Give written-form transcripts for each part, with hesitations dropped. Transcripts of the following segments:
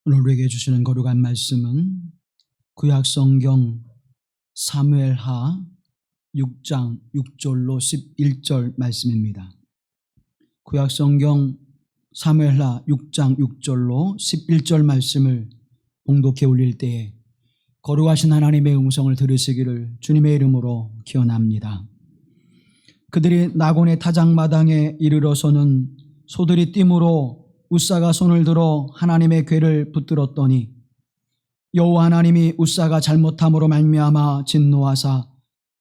오늘 우리에게 주시는 거룩한 말씀은 구약성경 사무엘하 6장 6절로 11절 말씀입니다. 구약성경 사무엘하 6장 6절로 11절 말씀을 봉독해 올릴 때에 거룩하신 하나님의 음성을 들으시기를 주님의 이름으로 기원합니다. 그들이 나곤의 타작마당에 이르러서는 소들이 띠므로 웃사가 손을 들어 하나님의 궤를 붙들었더니 여호와 하나님이 웃사가 잘못함으로 말미암아 진노하사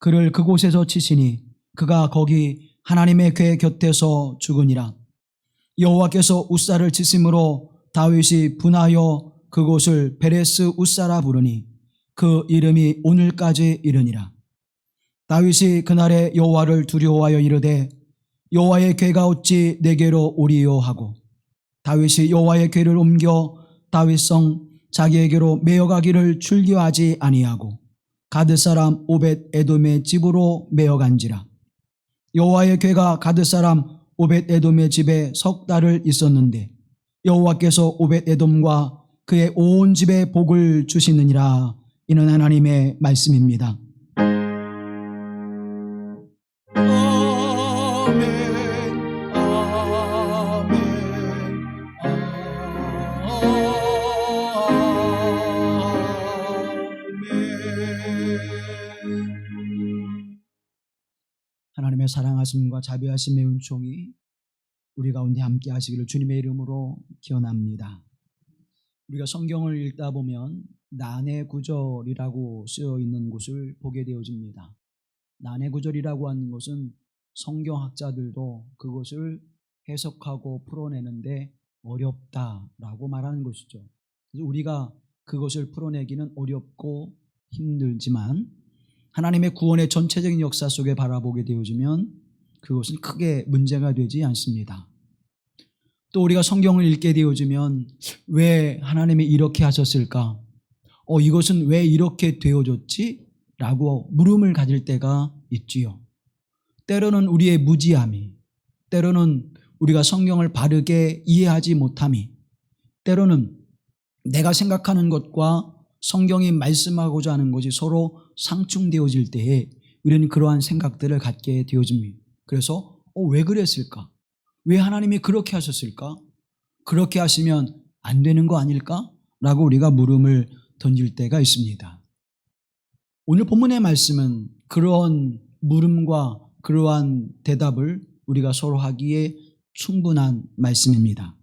그를 그곳에서 치시니 그가 거기 하나님의 궤 곁에서 죽으니라. 여호와께서 웃사를 치심으로 다윗이 분하여 그곳을 베레스 웃사라 부르니 그 이름이 오늘까지 이르니라. 다윗이 그날에 여호와를 두려워하여 이르되 여호와의 궤가 어찌 내게로 오리요 하고 다윗이 여호와의 궤를 옮겨 다윗성 자기에게로 메어가기를 즐겨하지 아니하고 가드 사람 오벳 에돔의 집으로 메어간지라. 여호와의 궤가 가드 사람 오벳 에돔의 집에 석 달을 있었는데 여호와께서 오벳 에돔과 그의 온 집에 복을 주시느니라. 이는 하나님의 말씀입니다. 하나님의 사랑하심과 자비하심의 은총이 우리 가운데 함께 하시기를 주님의 이름으로 기원합니다. 우리가 성경을 읽다 보면 난의 구절이라고 쓰여 있는 곳을 보게 되어집니다. 난의 구절이라고 하는 것은 성경학자들도 그것을 해석하고 풀어내는데 어렵다라고 말하는 것이죠. 그래서 우리가 그것을 풀어내기는 어렵고 힘들지만 하나님의 구원의 전체적인 역사 속에 바라보게 되어지면 그것은 크게 문제가 되지 않습니다. 또 우리가 성경을 읽게 되어지면 왜 하나님이 이렇게 하셨을까? 이것은 왜 이렇게 되어졌지? 라고 물음을 가질 때가 있지요. 때로는 우리의 무지함이, 때로는 우리가 성경을 바르게 이해하지 못함이, 때로는 내가 생각하는 것과 성경이 말씀하고자 하는 것이 서로 상충되어질 때에 우리는 그러한 생각들을 갖게 되어집니다. 그래서 왜 그랬을까? 왜 하나님이 그렇게 하셨을까? 그렇게 하시면 안 되는 거 아닐까? 라고 우리가 물음을 던질 때가 있습니다. 오늘 본문의 말씀은 그러한 물음과 그러한 대답을 우리가 서로 하기에 충분한 말씀입니다.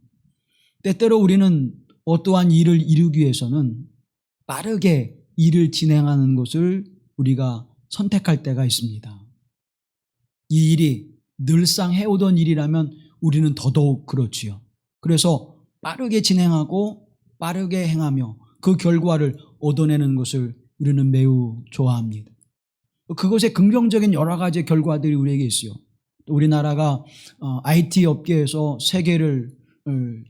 때때로 우리는 어떠한 일을 이루기 위해서는 빠르게 일을 진행하는 것을 우리가 선택할 때가 있습니다. 이 일이 늘상 해오던 일이라면 우리는 더더욱 그렇지요. 그래서 빠르게 진행하고 빠르게 행하며 그 결과를 얻어내는 것을 우리는 매우 좋아합니다. 그것의 긍정적인 여러 가지 결과들이 우리에게 있어요. 우리나라가 IT 업계에서 세계를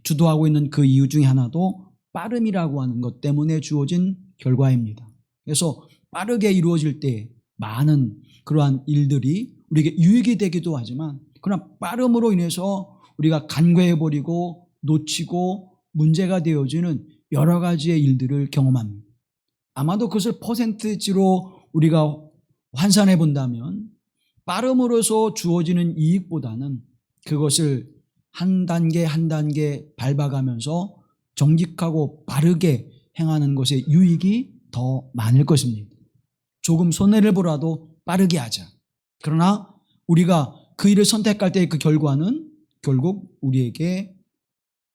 주도하고 있는 그 이유 중에 하나도 빠름이라고 하는 것 때문에 주어진 결과입니다. 그래서 빠르게 이루어질 때 많은 그러한 일들이 우리에게 유익이 되기도 하지만 그러나 빠름으로 인해서 우리가 간과해버리고 놓치고 문제가 되어지는 여러 가지의 일들을 경험합니다. 아마도 그것을 퍼센트지로 우리가 환산해 본다면 빠름으로서 주어지는 이익보다는 그것을 한 단계 한 단계 밟아가면서 정직하고 바르게 행하는 것의 유익이 더 많을 것입니다. 조금 손해를 보라도 빠르게 하자. 그러나 우리가 그 일을 선택할 때 그 결과는 결국 우리에게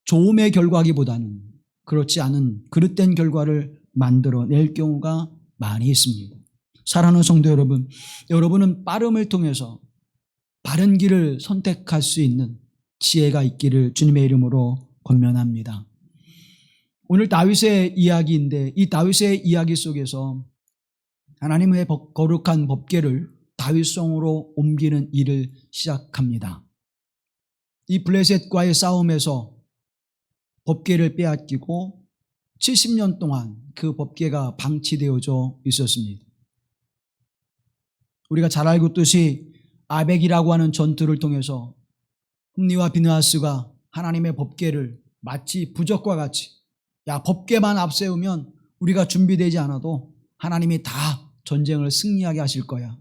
좋음의 결과기보다는 그렇지 않은 그릇된 결과를 만들어낼 경우가 많이 있습니다. 사랑하는 성도 여러분, 여러분은 빠름을 통해서 바른 길을 선택할 수 있는 지혜가 있기를 주님의 이름으로 권면합니다. 오늘 다윗의 이야기인데 이 다윗의 이야기 속에서 하나님의 거룩한 법궤를 다윗성으로 옮기는 일을 시작합니다. 이 블레셋과의 싸움에서 법궤를 빼앗기고 70년 동안 그 법궤가 방치되어져 있었습니다. 우리가 잘 알고 있듯이 아벡이라고 하는 전투를 통해서 흠니와 비느하스가 하나님의 법궤를 마치 부적과 같이 야, 법궤만 앞세우면 우리가 준비되지 않아도 하나님이 다 전쟁을 승리하게 하실 거야.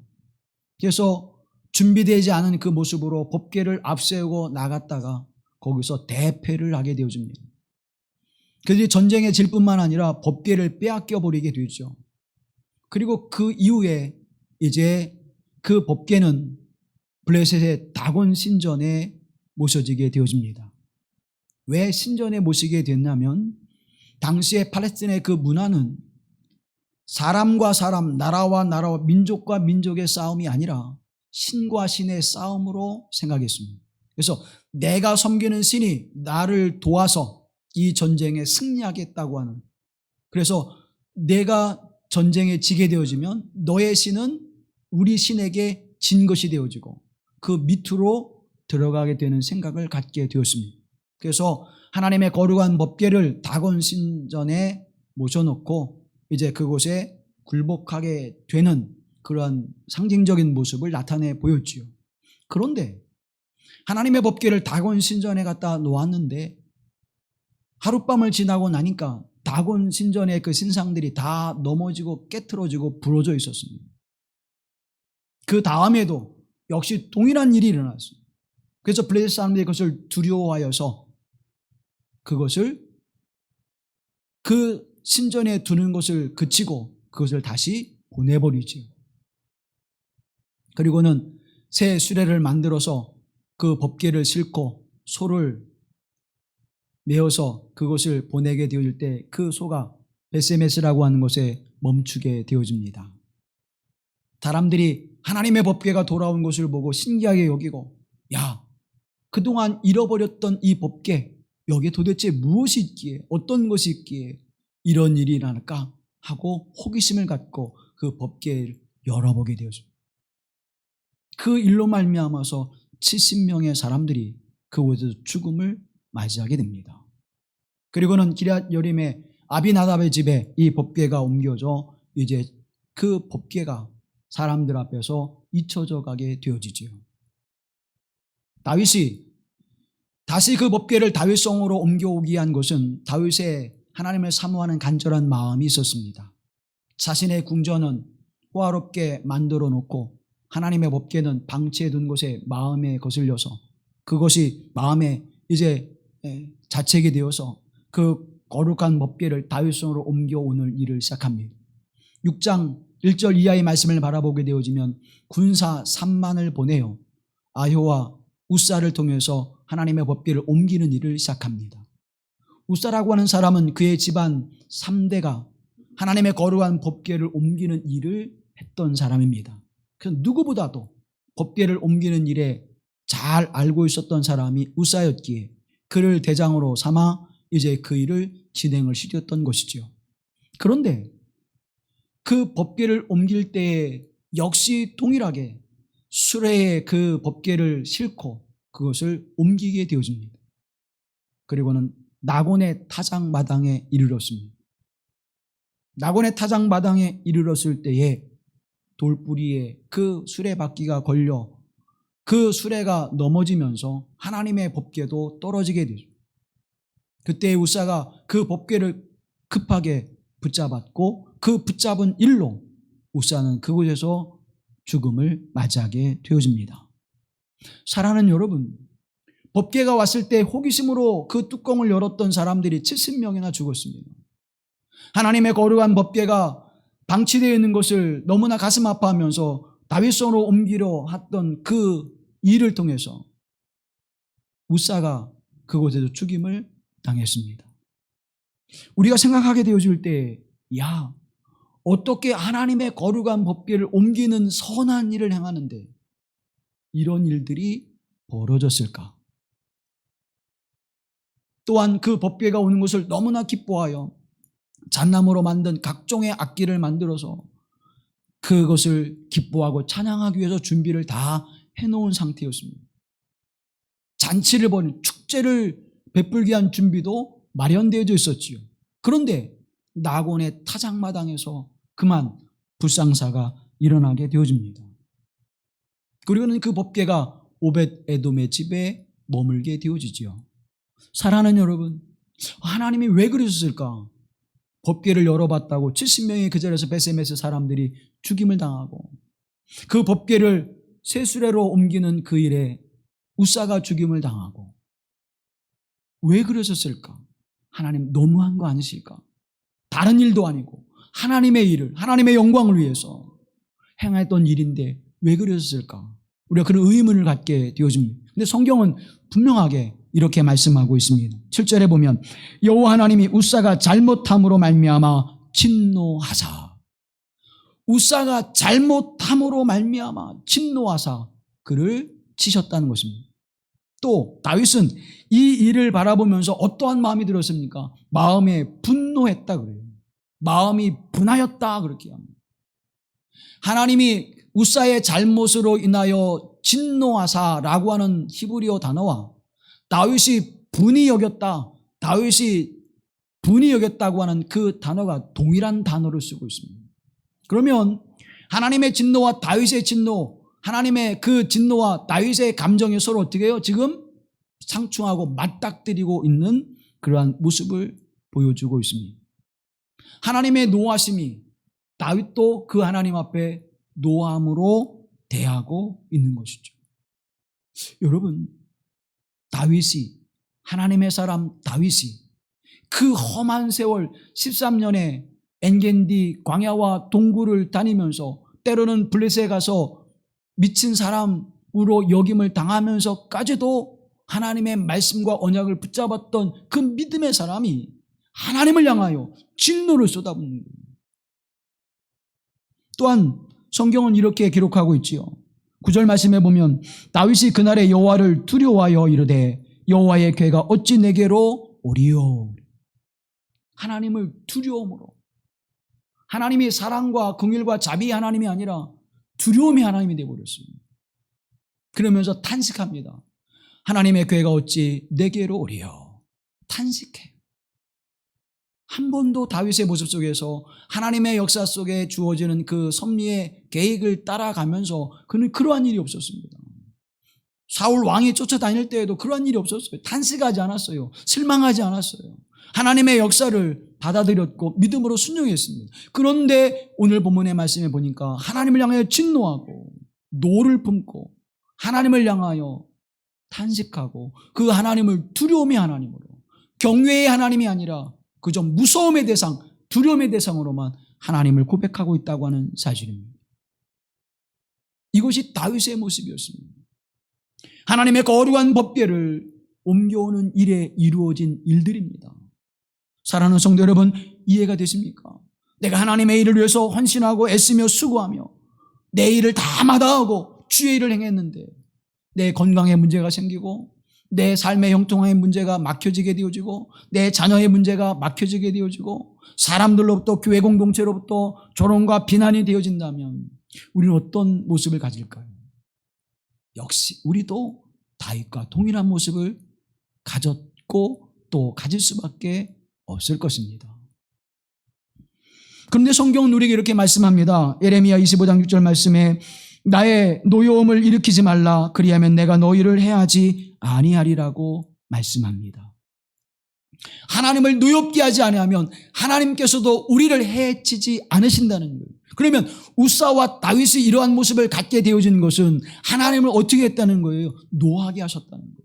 그래서 준비되지 않은 그 모습으로 법궤를 앞세우고 나갔다가 거기서 대패를 하게 되어집니다. 그들이 전쟁에 질 뿐만 아니라 법궤를 빼앗겨 버리게 되죠. 그리고 그 이후에 이제 그 법궤는 블레셋의 다곤 신전에 모셔지게 되어집니다. 왜 신전에 모시게 됐냐면 당시에 팔레스틴의 그 문화는 사람과 사람, 나라와 나라와 민족과 민족의 싸움이 아니라 신과 신의 싸움으로 생각했습니다. 그래서 내가 섬기는 신이 나를 도와서 이 전쟁에 승리하겠다고 하는, 그래서 내가 전쟁에 지게 되어지면 너의 신은 우리 신에게 진 것이 되어지고 그 밑으로 들어가게 되는 생각을 갖게 되었습니다. 그래서 하나님의 거룩한 법궤를 다곤 신전에 모셔놓고 이제 그곳에 굴복하게 되는 그러한 상징적인 모습을 나타내 보였지요. 그런데 하나님의 법궤를 다곤 신전에 갖다 놓았는데 하룻밤을 지나고 나니까 다곤 신전의 그 신상들이 다 넘어지고 깨트러지고 부러져 있었습니다. 그 다음에도 역시 동일한 일이 일어났습니다. 그래서 블레셋 사람들이 그것을 두려워하여서 그것을 그 신전에 두는 것을 그치고 그것을 다시 보내버리지요. 그리고는 새 수레를 만들어서 그 법궤를 싣고 소를 메어서 그것을 보내게 되어질 때 그 소가 베세메스라고 하는 곳에 멈추게 되어집니다. 사람들이 하나님의 법궤가 돌아온 것을 보고 신기하게 여기고, 야, 그동안 잃어버렸던 이 법궤, 여기에 도대체 무엇이 있기에, 어떤 것이 있기에 이런 일이 일어날까 하고 호기심을 갖고 그 법궤를 열어보게 되었습니다. 그 일로 말미암아서 70명의 사람들이 그곳에서 죽음을 맞이하게 됩니다. 그리고는 기럇 여림의 아비나답의 집에 이 법궤가 옮겨져 이제 그 법궤가 사람들 앞에서 잊혀져 가게 되어지지요. 다윗이 다시 그 법궤를 다윗성으로 옮겨오기 위한 것은 다윗의 하나님을 사모하는 간절한 마음이 있었습니다. 자신의 궁전은 호화롭게 만들어 놓고 하나님의 법궤는 방치해 둔 곳에 마음에 거슬려서 그것이 마음에 이제 자책이 되어서 그 거룩한 법궤를 다윗성으로 옮겨오는 일을 시작합니다. 6장 1절 이하의 말씀을 바라보게 되어지면 군사 3만을 보내어 아효와 우사를 통해서 하나님의 법궤를 옮기는 일을 시작합니다. 우사라고 하는 사람은 그의 집안 3대가 하나님의 거룩한 법궤를 옮기는 일을 했던 사람입니다. 그래서 누구보다도 법궤를 옮기는 일에 잘 알고 있었던 사람이 우사였기에 그를 대장으로 삼아 이제 그 일을 진행을 시켰던 것이죠. 그런데 그 법궤를 옮길 때 역시 동일하게 수레에 그 법궤를 싣고 그것을 옮기게 되어집니다. 그리고는 나곤의 타작마당에 이르렀습니다. 나곤의 타작마당에 이르렀을 때에 돌뿌리에 그 수레바퀴가 걸려 그 수레가 넘어지면서 하나님의 법궤도 떨어지게 되죠. 그때 우사가 그 법궤를 급하게 붙잡았고 그 붙잡은 일로 우사는 그곳에서 죽음을 맞이하게 되어집니다. 사랑하는 여러분, 법궤가 왔을 때 호기심으로 그 뚜껑을 열었던 사람들이 70명이나 죽었습니다. 하나님의 거룩한 법궤가 방치되어 있는 것을 너무나 가슴 아파하면서 다윗성으로 옮기려 했던 그 일을 통해서 우사가 그곳에서 죽임을 당했습니다. 우리가 생각하게 되어질 때, 야, 어떻게 하나님의 거룩한 법궤를 옮기는 선한 일을 행하는데 이런 일들이 벌어졌을까? 또한 그 법궤가 오는 것을 너무나 기뻐하여 잣나무로 만든 각종의 악기를 만들어서 그것을 기뻐하고 찬양하기 위해서 준비를 다 해놓은 상태였습니다. 잔치를 벌인 축제를 베풀기 위한 준비도 마련되어져 있었지요. 그런데 나곤의 타작마당에서 그만 불상사가 일어나게 되어집니다. 그리고는 그 법궤가 오벳 에돔의 집에 머물게 되어지지요. 사랑하는 여러분, 하나님이 왜 그러셨을까? 법궤를 열어봤다고 70명이 그 자리에서 베세메스 사람들이 죽임을 당하고, 그 법궤를 세수레로 옮기는 그 일에 우사가 죽임을 당하고, 왜 그러셨을까? 하나님 너무한 거 아니실까? 다른 일도 아니고 하나님의 일을, 하나님의 영광을 위해서 행했던 일인데 왜 그러셨을까? 우리가 그런 의문을 갖게 되어집니다. 근데 성경은 분명하게 이렇게 말씀하고 있습니다. 7절에 보면 여호와 하나님이 우사가 잘못함으로 말미암아 진노하사, 우사가 잘못함으로 말미암아 진노하사 그를 치셨다는 것입니다. 또 다윗은 이 일을 바라보면서 어떠한 마음이 들었습니까? 마음에 분노했다 그래요. 마음이 분하였다 그렇게 합니다. 하나님이 우사의 잘못으로 인하여 진노하사라고 하는 히브리어 단어와 다윗이 분이 여겼다, 다윗이 분이 여겼다고 하는 그 단어가 동일한 단어를 쓰고 있습니다. 그러면 하나님의 진노와 다윗의 진노, 하나님의 그 진노와 다윗의 감정이 서로 어떻게 해요? 지금 상충하고 맞닥뜨리고 있는 그러한 모습을 보여주고 있습니다. 하나님의 노하심이 다윗도 그 하나님 앞에 노함으로 대하고 있는 것이죠. 여러분, 다윗이, 하나님의 사람 다윗이 그 험한 세월 13년의 엔겐디 광야와 동굴을 다니면서 때로는 블레셋에 가서 미친 사람으로 여김을 당하면서까지도 하나님의 말씀과 언약을 붙잡았던 그 믿음의 사람이 하나님을 향하여 진노를 쏟아붓는 거예요. 또한 성경은 이렇게 기록하고 있지요. 9절 말씀에 보면 다윗이 그날에 여호와를 두려워하여 이르되 여호와의 궤가 어찌 내게로 오리요. 하나님을 두려움으로, 하나님이 사랑과 긍휼과 자비의 하나님이 아니라 두려움의 하나님이 되어버렸습니다. 그러면서 탄식합니다. 하나님의 궤가 어찌 내게로 오리요. 탄식해. 한 번도 다윗의 모습 속에서 하나님의 역사 속에 주어지는 그 섭리의 계획을 따라가면서 그는 그러한 일이 없었습니다. 사울 왕이 쫓아다닐 때에도 그러한 일이 없었어요. 탄식하지 않았어요. 실망하지 않았어요. 하나님의 역사를 받아들였고 믿음으로 순종했습니다. 그런데 오늘 본문의 말씀에 보니까 하나님을 향하여 진노하고 노를 품고 하나님을 향하여 탄식하고 그 하나님을 두려움의 하나님으로, 경외의 하나님이 아니라 그저 무서움의 대상, 두려움의 대상으로만 하나님을 고백하고 있다고 하는 사실입니다. 이것이 다윗의 모습이었습니다. 하나님의 거룩한 법궤를 옮겨오는 일에 이루어진 일들입니다. 사랑하는 성도 여러분, 이해가 되십니까? 내가 하나님의 일을 위해서 헌신하고 애쓰며 수고하며 내 일을 다 마다하고 주의 일을 행했는데 내 건강에 문제가 생기고 내 삶의 형통함의 문제가 막혀지게 되어지고 내 자녀의 문제가 막혀지게 되어지고 사람들로부터, 교회 공동체로부터 조롱과 비난이 되어진다면 우리는 어떤 모습을 가질까요? 역시 우리도 다윗과 동일한 모습을 가졌고 또 가질 수밖에 없을 것입니다. 그런데 성경은 우리에게 이렇게 말씀합니다. 예레미야 25장 6절 말씀에 나의 노여움을 일으키지 말라, 그리하면 내가 너희를 해하지 아니하리라고 말씀합니다. 하나님을 노엽게 하지 아니하면 하나님께서도 우리를 해치지 않으신다는 거예요. 그러면 우사와 다윗이 이러한 모습을 갖게 되어진 것은 하나님을 어떻게 했다는 거예요? 노하게 하셨다는 거예요.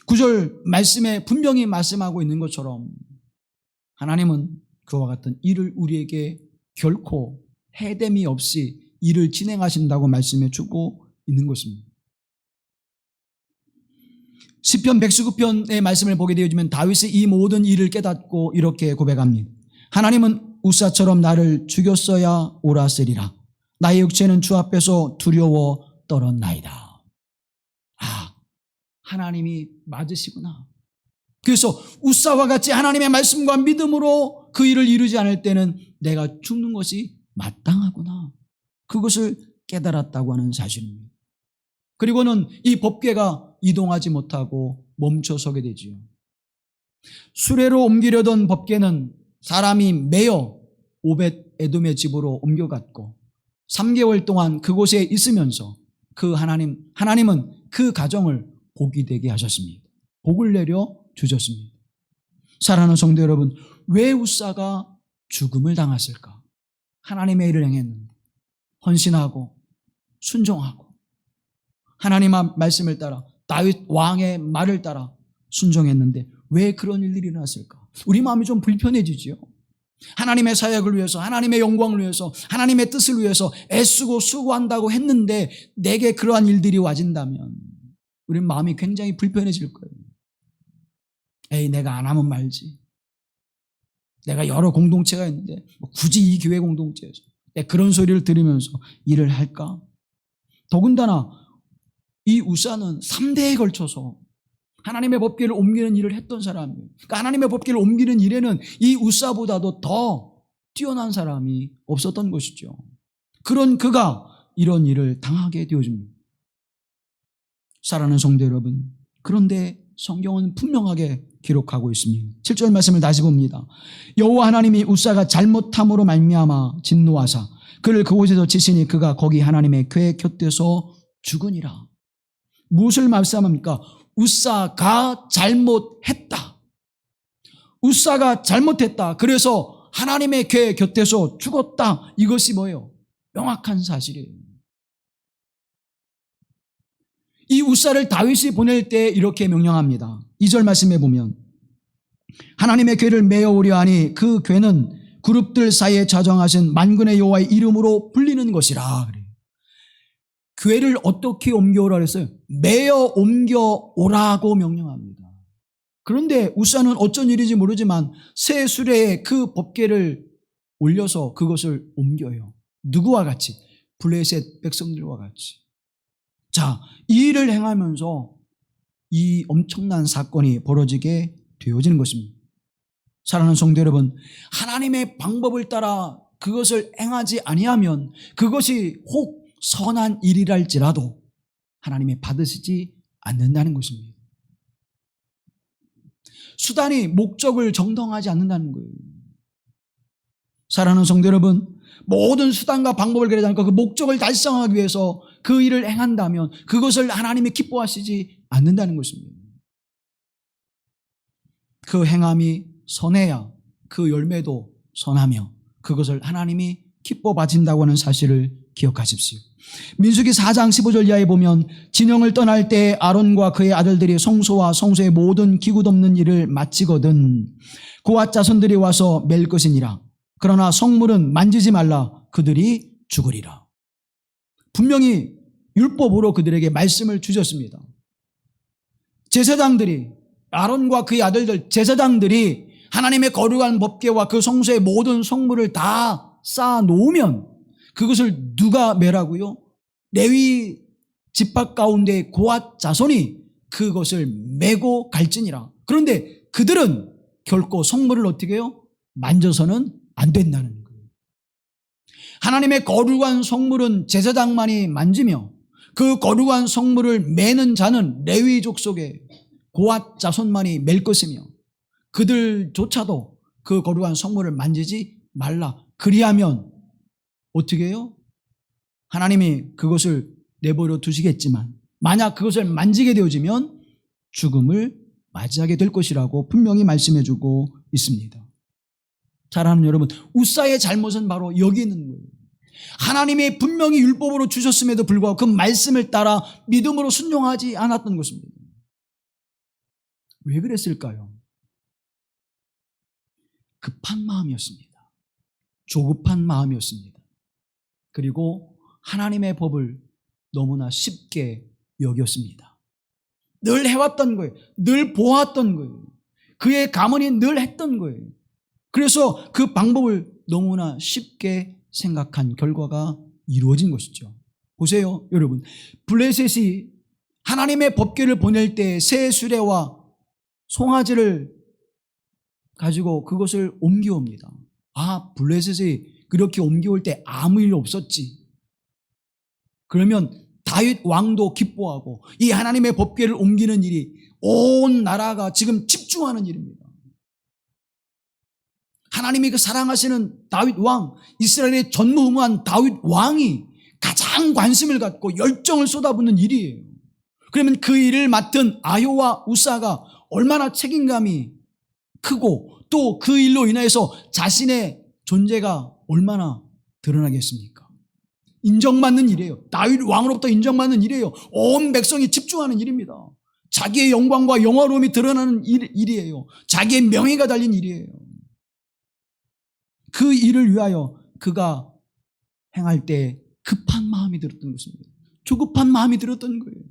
9절 말씀에 분명히 말씀하고 있는 것처럼 하나님은 그와 같은 일을 우리에게 결코 해됨이 없이 일을 진행하신다고 말씀해 주고 있는 것입니다. 시편 119편의 말씀을 보게 되어지면 다윗이 이 모든 일을 깨닫고 이렇게 고백합니다. 하나님은 우사처럼 나를 죽였어야 옳았으리라. 나의 육체는 주 앞에서 두려워 떨었나이다. 아, 하나님이 맞으시구나. 그래서 우사와 같이 하나님의 말씀과 믿음으로 그 일을 이루지 않을 때는 내가 죽는 것이 마땅하구나. 그것을 깨달았다고 하는 사실입니다. 그리고는 이 법궤가 이동하지 못하고 멈춰서게 되지요. 수레로 옮기려던 법궤는 사람이 매여 오벳 에돔의 집으로 옮겨갔고 3개월 동안 그곳에 있으면서 그 하나님은 그 가정을 복이 되게 하셨습니다. 복을 내려 주셨습니다. 사랑하는 성도 여러분, 왜 우사가 죽음을 당했을까? 하나님의 일을 행했는데 헌신하고 순종하고 하나님의 말씀을 따라 다윗 왕의 말을 따라 순종했는데 왜 그런 일들이 일어났을까? 우리 마음이 좀 불편해지지요. 하나님의 사역을 위해서, 하나님의 영광을 위해서, 하나님의 뜻을 위해서 애쓰고 수고한다고 했는데 내게 그러한 일들이 와진다면 우리 마음이 굉장히 불편해질 거예요. 에이, 내가 안 하면 말지. 내가 여러 공동체가 있는데 굳이 이 교회 공동체에서 그런 소리를 들으면서 일을 할까? 더군다나 이 우사는 3대에 걸쳐서 하나님의 법궤를 옮기는 일을 했던 사람이에요. 그러니까 하나님의 법궤를 옮기는 일에는 이 우사보다도 더 뛰어난 사람이 없었던 것이죠. 그런 그가 이런 일을 당하게 되어집니다. 사랑하는 성도 여러분, 그런데 성경은 분명하게 기록하고 있습니다. 7절 말씀을 다시 봅니다. 여호와 하나님이 우사가 잘못함으로 말미암아 진노하사 그를 그곳에서 치시니 그가 거기 하나님의 궤 곁에서 죽으니라. 무엇을 말씀합니까? 우사가 잘못했다. 우사가 잘못했다. 그래서 하나님의 궤 곁에서 죽었다. 이것이 뭐예요? 명확한 사실이에요. 이 우사를 다윗이 보낼 때 이렇게 명령합니다. 2절 말씀해 보면 하나님의 궤를 메어오려 하니 그 궤는 그룹들 사이에 자정하신 만군의 여호와의 이름으로 불리는 것이라. 궤를 어떻게 옮겨오라 그랬어요? 메어 옮겨오라고 명령합니다. 그런데 우사는 어쩐 일인지 모르지만 새 수레에 그 법궤를 올려서 그것을 옮겨요. 누구와 같이? 블레셋 백성들과 같이. 자, 이 일을 행하면서 이 엄청난 사건이 벌어지게 되어지는 것입니다. 사랑하는 성도 여러분, 하나님의 방법을 따라 그것을 행하지 아니하면 그것이 혹 선한 일이랄지라도 하나님이 받으시지 않는다는 것입니다. 수단이 목적을 정당하지 않는다는 거예요. 사랑하는 성도 여러분, 모든 수단과 방법을 그리지 않고 그 목적을 달성하기 위해서 그 일을 행한다면 그것을 하나님이 기뻐하시지 않는다는 것입니다. 그 행함이 선해야 그 열매도 선하며 그것을 하나님이 기뻐 받으신다고 하는 사실을 기억하십시오. 민수기 4장 15절 이하에 보면 진영을 떠날 때 아론과 그의 아들들이 성소와 성소의 모든 기구 덮는 일을 마치거든 고앗 자손들이 와서 맬 것이니라. 그러나 성물은 만지지 말라. 그들이 죽으리라. 분명히 율법으로 그들에게 말씀을 주셨습니다. 제사장들이, 아론과 그의 아들들 제사장들이 하나님의 거룩한 법궤와 그 성소의 모든 성물을 다 쌓아놓으면 그것을 누가 매라고요? 레위 집합 가운데 고앗 자손이 그것을 메고 갈지니라. 그런데 그들은 결코 성물을 어떻게 해요? 만져서는 안 된다는 거예요. 하나님의 거룩한 성물은 제사장만이 만지며 그 거룩한 성물을 매는 자는 레위 족속의 고앗 자손만이 맬 것이며 그들조차도 그 거룩한 성물을 만지지 말라. 그리하면 어떻게 해요? 하나님이 그것을 내버려 두시겠지만 만약 그것을 만지게 되어지면 죽음을 맞이하게 될 것이라고 분명히 말씀해 주고 있습니다. 사랑하는 여러분, 우사의 잘못은 바로 여기 있는 거예요. 하나님이 분명히 율법으로 주셨음에도 불구하고 그 말씀을 따라 믿음으로 순종하지 않았던 것입니다. 왜 그랬을까요? 급한 마음이었습니다. 조급한 마음이었습니다. 그리고 하나님의 법을 너무나 쉽게 여겼습니다. 늘 해왔던 거예요. 늘 보았던 거예요. 그의 가문이 늘 했던 거예요. 그래서 그 방법을 너무나 쉽게 생각한 결과가 이루어진 것이죠. 보세요, 여러분. 블레셋이 하나님의 법궤를 보낼 때 새 수레와 송아지를 가지고 그것을 옮겨옵니다. 아, 블레셋이 그렇게 옮겨올 때 아무 일 없었지. 그러면 다윗 왕도 기뻐하고 이 하나님의 법궤를 옮기는 일이 온 나라가 지금 집중하는 일입니다. 하나님이 그 사랑하시는 다윗 왕, 이스라엘의 전무후무한 다윗 왕이 가장 관심을 갖고 열정을 쏟아붓는 일이에요. 그러면 그 일을 맡은 아효와 우사가 얼마나 책임감이 크고 또 그 일로 인해서 자신의 존재가 얼마나 드러나겠습니까? 인정받는 일이에요. 다윗 왕으로부터 인정받는 일이에요. 온 백성이 집중하는 일입니다. 자기의 영광과 영화로움이 드러나는 일이에요. 자기의 명예가 달린 일이에요. 그 일을 위하여 그가 행할 때 급한 마음이 들었던 것입니다. 조급한 마음이 들었던 거예요.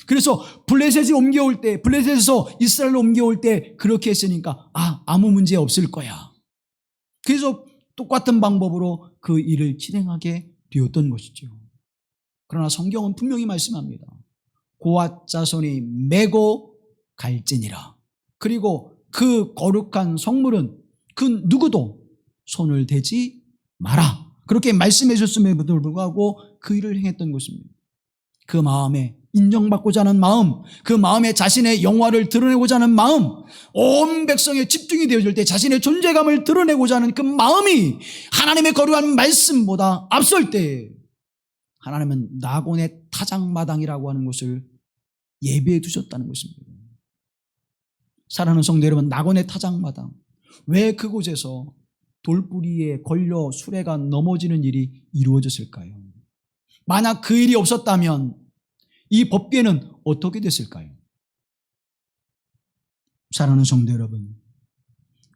그래서 블레셋이 옮겨올 때, 블레셋에서 이스라엘로 옮겨올 때 그렇게 했으니까 아무 문제 없을 거야. 그래서 똑같은 방법으로 그 일을 진행하게 되었던 것이죠. 그러나 성경은 분명히 말씀합니다. 고앗 자손이 메고 갈지니라. 그리고 그 거룩한 성물은 그 누구도 손을 대지 마라. 그렇게 말씀해 주셨음에도 불구하고 그 일을 행했던 것입니다. 그 마음에 인정받고자 하는 마음, 그 마음에 자신의 영화를 드러내고자 하는 마음, 온 백성의 집중이 되어질 때 자신의 존재감을 드러내고자 하는 그 마음이 하나님의 거룩한 말씀보다 앞설 때 하나님은 나곤의 타작마당이라고 하는 것을 예비해 두셨다는 것입니다. 사랑하는 성도 여러분, 나곤의 타작마당, 왜 그곳에서 돌뿌리에 걸려 수레가 넘어지는 일이 이루어졌을까요? 만약 그 일이 없었다면 이 법궤는 어떻게 됐을까요? 사랑하는 성도 여러분,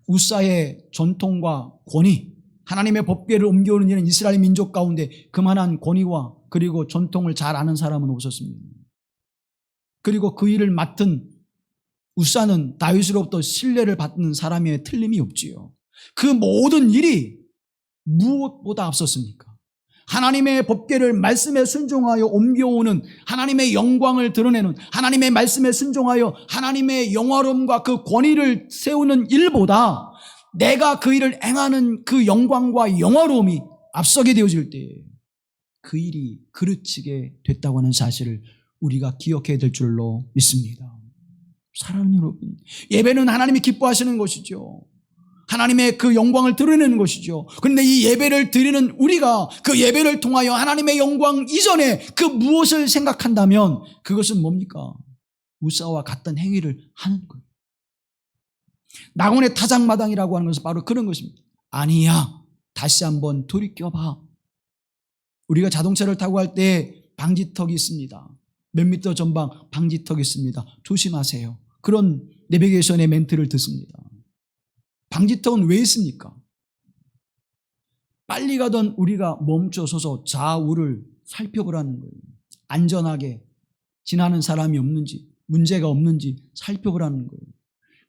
우사의 전통과 권위, 하나님의 법궤를 옮겨오는 일은 이스라엘 민족 가운데 그만한 권위와 그리고 전통을 잘 아는 사람은 없었습니다. 그리고 그 일을 맡은 우사는 다윗으로부터 신뢰를 받는 사람에 틀림이 없지요. 그 모든 일이 무엇보다 앞섰습니까? 하나님의 법궤를 말씀에 순종하여 옮겨오는 하나님의 영광을 드러내는 하나님의 말씀에 순종하여 하나님의 영화로움과 그 권위를 세우는 일보다 내가 그 일을 행하는 그 영광과 영화로움이 앞서게 되어질 때 그 일이 그르치게 됐다고 하는 사실을 우리가 기억해야 될 줄로 믿습니다. 사랑하는 여러분, 예배는 하나님이 기뻐하시는 것이죠. 하나님의 그 영광을 드러내는 것이죠. 그런데 이 예배를 드리는 우리가 그 예배를 통하여 하나님의 영광 이전에 그 무엇을 생각한다면 그것은 뭡니까? 우사와 같은 행위를 하는 거예요. 나곤의 타작마당이라고 하는 것은 바로 그런 것입니다. 아니야, 다시 한번 돌이켜봐. 우리가 자동차를 타고 갈 때 방지턱이 있습니다. 몇 미터 전방 방지턱이 있습니다. 조심하세요. 그런 내비게이션의 멘트를 듣습니다. 방지턱은 왜 있습니까? 빨리 가던 우리가 멈춰서서 좌우를 살펴보라는 거예요. 안전하게 지나는 사람이 없는지, 문제가 없는지 살펴보라는 거예요.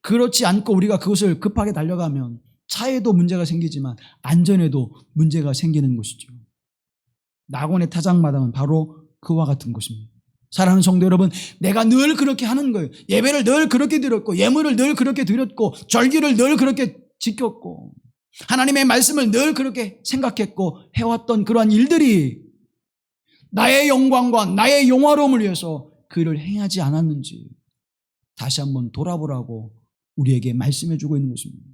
그렇지 않고 우리가 그것을 급하게 달려가면 차에도 문제가 생기지만 안전에도 문제가 생기는 것이죠. 나곤의 타작마당은 바로 그와 같은 것입니다. 사랑하는 성도 여러분, 내가 늘 그렇게 하는 거예요. 예배를 늘 그렇게 드렸고 예물을 늘 그렇게 드렸고 절기를 늘 그렇게 지켰고 하나님의 말씀을 늘 그렇게 생각했고 해왔던 그러한 일들이 나의 영광과 나의 영화로움을 위해서 그 일을 행하지 않았는지 다시 한번 돌아보라고 우리에게 말씀해주고 있는 것입니다.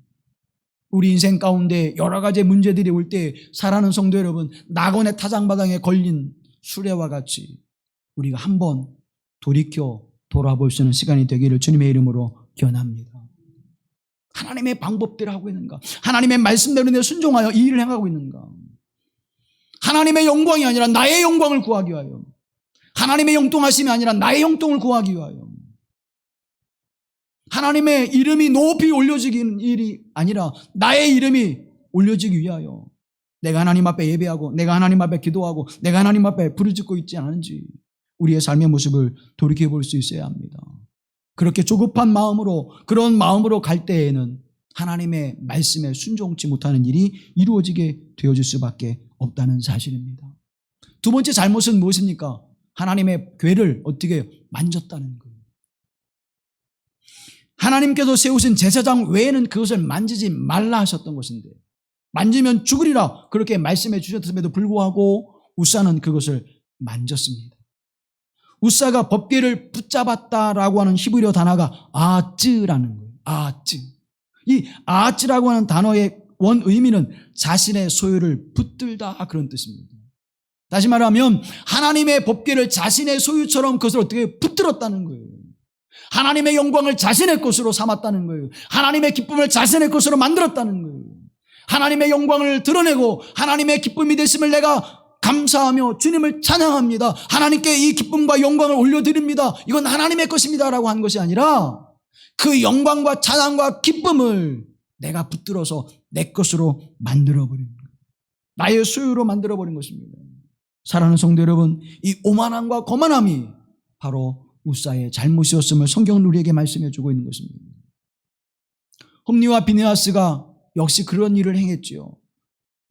우리 인생 가운데 여러 가지 문제들이 올 때 사랑하는 성도 여러분, 나곤의 타작마당에 걸린 수레와 같이 우리가 한번 돌이켜 돌아볼 수 있는 시간이 되기를 주님의 이름으로 기원합니다. 하나님의 방법대로 하고 있는가? 하나님의 말씀대로 내 순종하여 이 일을 행하고 있는가? 하나님의 영광이 아니라 나의 영광을 구하기 위하여, 하나님의 형통하심이 아니라 나의 형통을 구하기 위하여, 하나님의 이름이 높이 올려지는 일이 아니라 나의 이름이 올려지기 위하여 내가 하나님 앞에 예배하고 내가 하나님 앞에 기도하고 내가 하나님 앞에 부르짖고 있지 않은지 우리의 삶의 모습을 돌이켜 볼 수 있어야 합니다. 그렇게 조급한 마음으로 그런 마음으로 갈 때에는 하나님의 말씀에 순종치 못하는 일이 이루어지게 되어질 수밖에 없다는 사실입니다. 두 번째 잘못은 무엇입니까? 하나님의 궤를 어떻게 만졌다는 거예요. 하나님께서 세우신 제사장 외에는 그것을 만지지 말라 하셨던 것인데 만지면 죽으리라 그렇게 말씀해 주셨음에도 불구하고 우사는 그것을 만졌습니다. 우사가 법궤를 붙잡았다라고 하는 히브리어 단어가 아쯔라는 거예요. 아쯔. 이 아쯔라고 하는 단어의 원 의미는 자신의 소유를 붙들다 그런 뜻입니다. 다시 말하면 하나님의 법궤를 자신의 소유처럼 그것을 어떻게 붙들었다는 거예요. 하나님의 영광을 자신의 것으로 삼았다는 거예요. 하나님의 기쁨을 자신의 것으로 만들었다는 거예요. 하나님의 영광을 드러내고 하나님의 기쁨이 됐음을 내가 감사하며 주님을 찬양합니다. 하나님께 이 기쁨과 영광을 올려드립니다. 이건 하나님의 것입니다 라고 한 것이 아니라 그 영광과 찬양과 기쁨을 내가 붙들어서 내 것으로 만들어버린 거예요. 나의 소유로 만들어버린 것입니다. 사랑하는 성도 여러분, 이 오만함과 거만함이 바로 우사의 잘못이었음을 성경은 우리에게 말씀해 주고 있는 것입니다. 홈리와 비느하스가 역시 그런 일을 행했지요.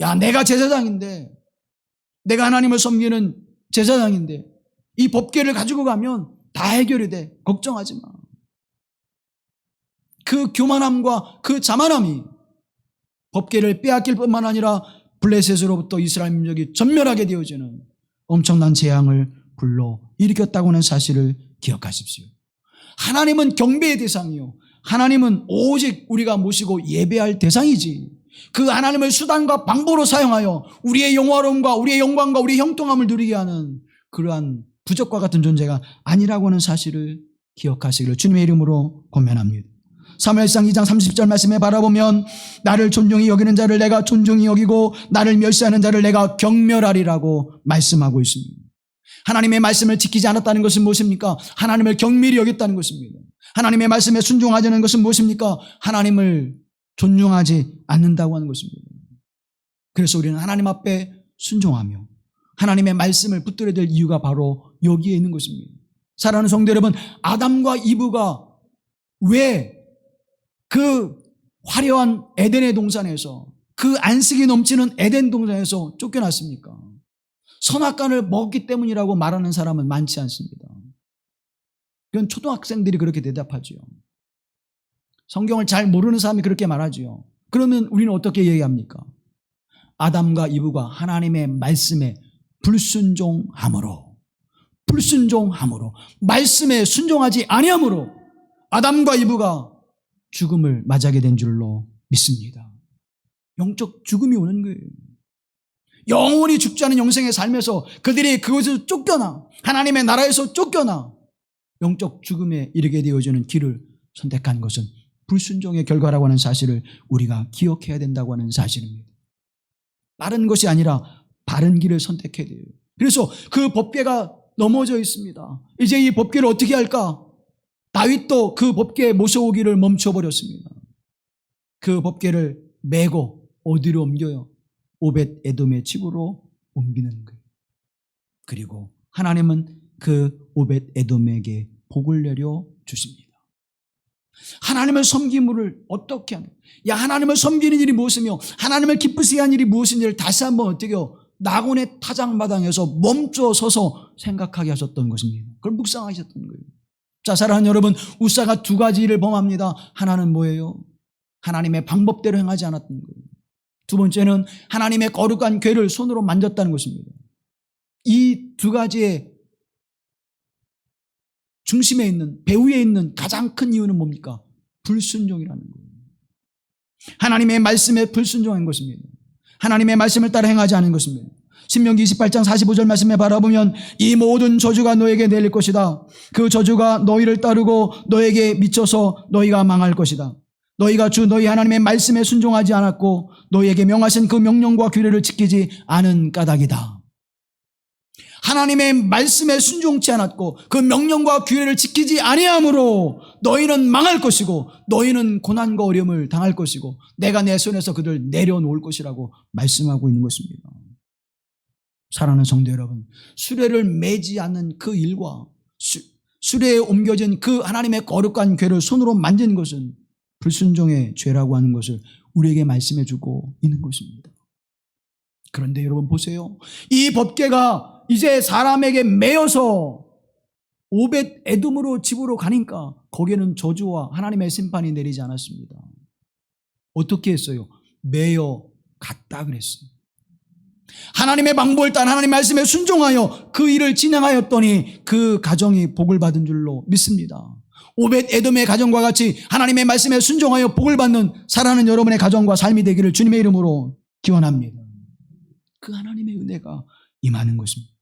야, 내가 제사장인데, 내가 하나님을 섬기는 제사장인데 이 법궤를 가지고 가면 다 해결이 돼. 걱정하지 마. 그 교만함과 그 자만함이 법궤를 빼앗길 뿐만 아니라 블레셋으로부터 이스라엘 민족이 전멸하게 되어지는 엄청난 재앙을 불러 일으켰다고 하는 사실을 기억하십시오. 하나님은 경배의 대상이요, 하나님은 오직 우리가 모시고 예배할 대상이지, 그 하나님을 수단과 방법으로 사용하여 우리의 영화로움과 우리의 영광과 우리의 형통함을 누리게 하는 그러한 부적과 같은 존재가 아니라고 하는 사실을 기억하시기를 주님의 이름으로 권면합니다. 사무엘상 2장 30절 말씀에 바라보면 나를 존중히 여기는 자를 내가 존중히 여기고 나를 멸시하는 자를 내가 경멸하리라고 말씀하고 있습니다. 하나님의 말씀을 지키지 않았다는 것은 무엇입니까? 하나님을 경밀히 여겼다는 것입니다. 하나님의 말씀에 순종하지 않는 것은 무엇입니까? 하나님을 존중하지 않는다고 하는 것입니다. 그래서 우리는 하나님 앞에 순종하며 하나님의 말씀을 붙들어야 될 이유가 바로 여기에 있는 것입니다. 사랑하는 성도 여러분, 아담과 이브가 왜 그 화려한 에덴의 동산에서, 그 안식이 넘치는 에덴 동산에서 쫓겨났습니까? 선악과를 먹었기 때문이라고 말하는 사람은 많지 않습니다. 그건 초등학생들이 그렇게 대답하죠. 성경을 잘 모르는 사람이 그렇게 말하죠. 그러면 우리는 어떻게 얘기합니까? 아담과 이브가 하나님의 말씀에 불순종함으로, 말씀에 순종하지 아니함으로 아담과 이브가 죽음을 맞이하게 된 줄로 믿습니다. 영적 죽음이 오는 거예요. 영원히 죽지 않은 영생의 삶에서 그들이 그것에서 쫓겨나, 하나님의 나라에서 쫓겨나 영적 죽음에 이르게 되어지는 길을 선택한 것은 불순종의 결과라고 하는 사실을 우리가 기억해야 된다고 하는 사실입니다. 빠른 것이 아니라 바른 길을 선택해야 돼요. 그래서 그 법궤가 넘어져 있습니다. 이제 이 법궤를 어떻게 할까? 다윗도 그 법궤에 모셔오기를 멈춰버렸습니다. 그 법궤를 메고 어디로 옮겨요? 오벳 에돔의 집으로 옮기는 거예요. 그리고 하나님은 그 오벳 에돔에게 복을 내려 주십니다. 하나님을 섬김을 어떻게 하냐? 야, 하나님을 섬기는 일이 무엇이며 하나님을 기쁘시게 하는 일이 무엇인지를 다시 한번 어떻게요? 낙원의 타작마당에서 멈춰 서서 생각하게 하셨던 것입니다. 그걸 묵상하셨던 거예요. 자, 사랑하는 여러분, 우사가 두 가지 일을 범합니다. 하나는 뭐예요? 하나님의 방법대로 행하지 않았던 거예요. 두 번째는 하나님의 거룩한 궤를 손으로 만졌다는 것입니다. 이 두 가지의 중심에 있는, 배후에 있는 가장 큰 이유는 뭡니까? 불순종이라는 거예요. 하나님의 말씀에 불순종한 것입니다. 하나님의 말씀을 따라 행하지 않은 것입니다. 신명기 28장 45절 말씀에 바라보면 이 모든 저주가 너에게 내릴 것이다. 그 저주가 너희를 따르고 너에게 미쳐서 너희가 망할 것이다. 너희가 주 너희 하나님의 말씀에 순종하지 않았고 너희에게 명하신 그 명령과 규례를 지키지 않은 까닭이다. 하나님의 말씀에 순종치 않았고 그 명령과 규례를 지키지 아니함으로 너희는 망할 것이고 너희는 고난과 어려움을 당할 것이고 내가 내 손에서 그들 내려놓을 것이라고 말씀하고 있는 것입니다. 사랑하는 성도 여러분, 수레를 매지 않는 그 일과 수레에 옮겨진 그 하나님의 거룩한 궤를 손으로 만진 것은 불순종의 죄라고 하는 것을 우리에게 말씀해 주고 있는 것입니다. 그런데 여러분 보세요. 이 법궤가 이제 사람에게 매여서 오벳 에돔으로 집으로 가니까 거기에는 저주와 하나님의 심판이 내리지 않았습니다. 어떻게 했어요? 매여 갔다 그랬어요. 하나님의 방법을 따라 하나님 말씀에 순종하여 그 일을 진행하였더니 그 가정이 복을 받은 줄로 믿습니다. 오벳 에돔의 가정과 같이 하나님의 말씀에 순종하여 복을 받는 사랑하는 여러분의 가정과 삶이 되기를 주님의 이름으로 기원합니다. 그 하나님의 은혜가 임하는 것입니다.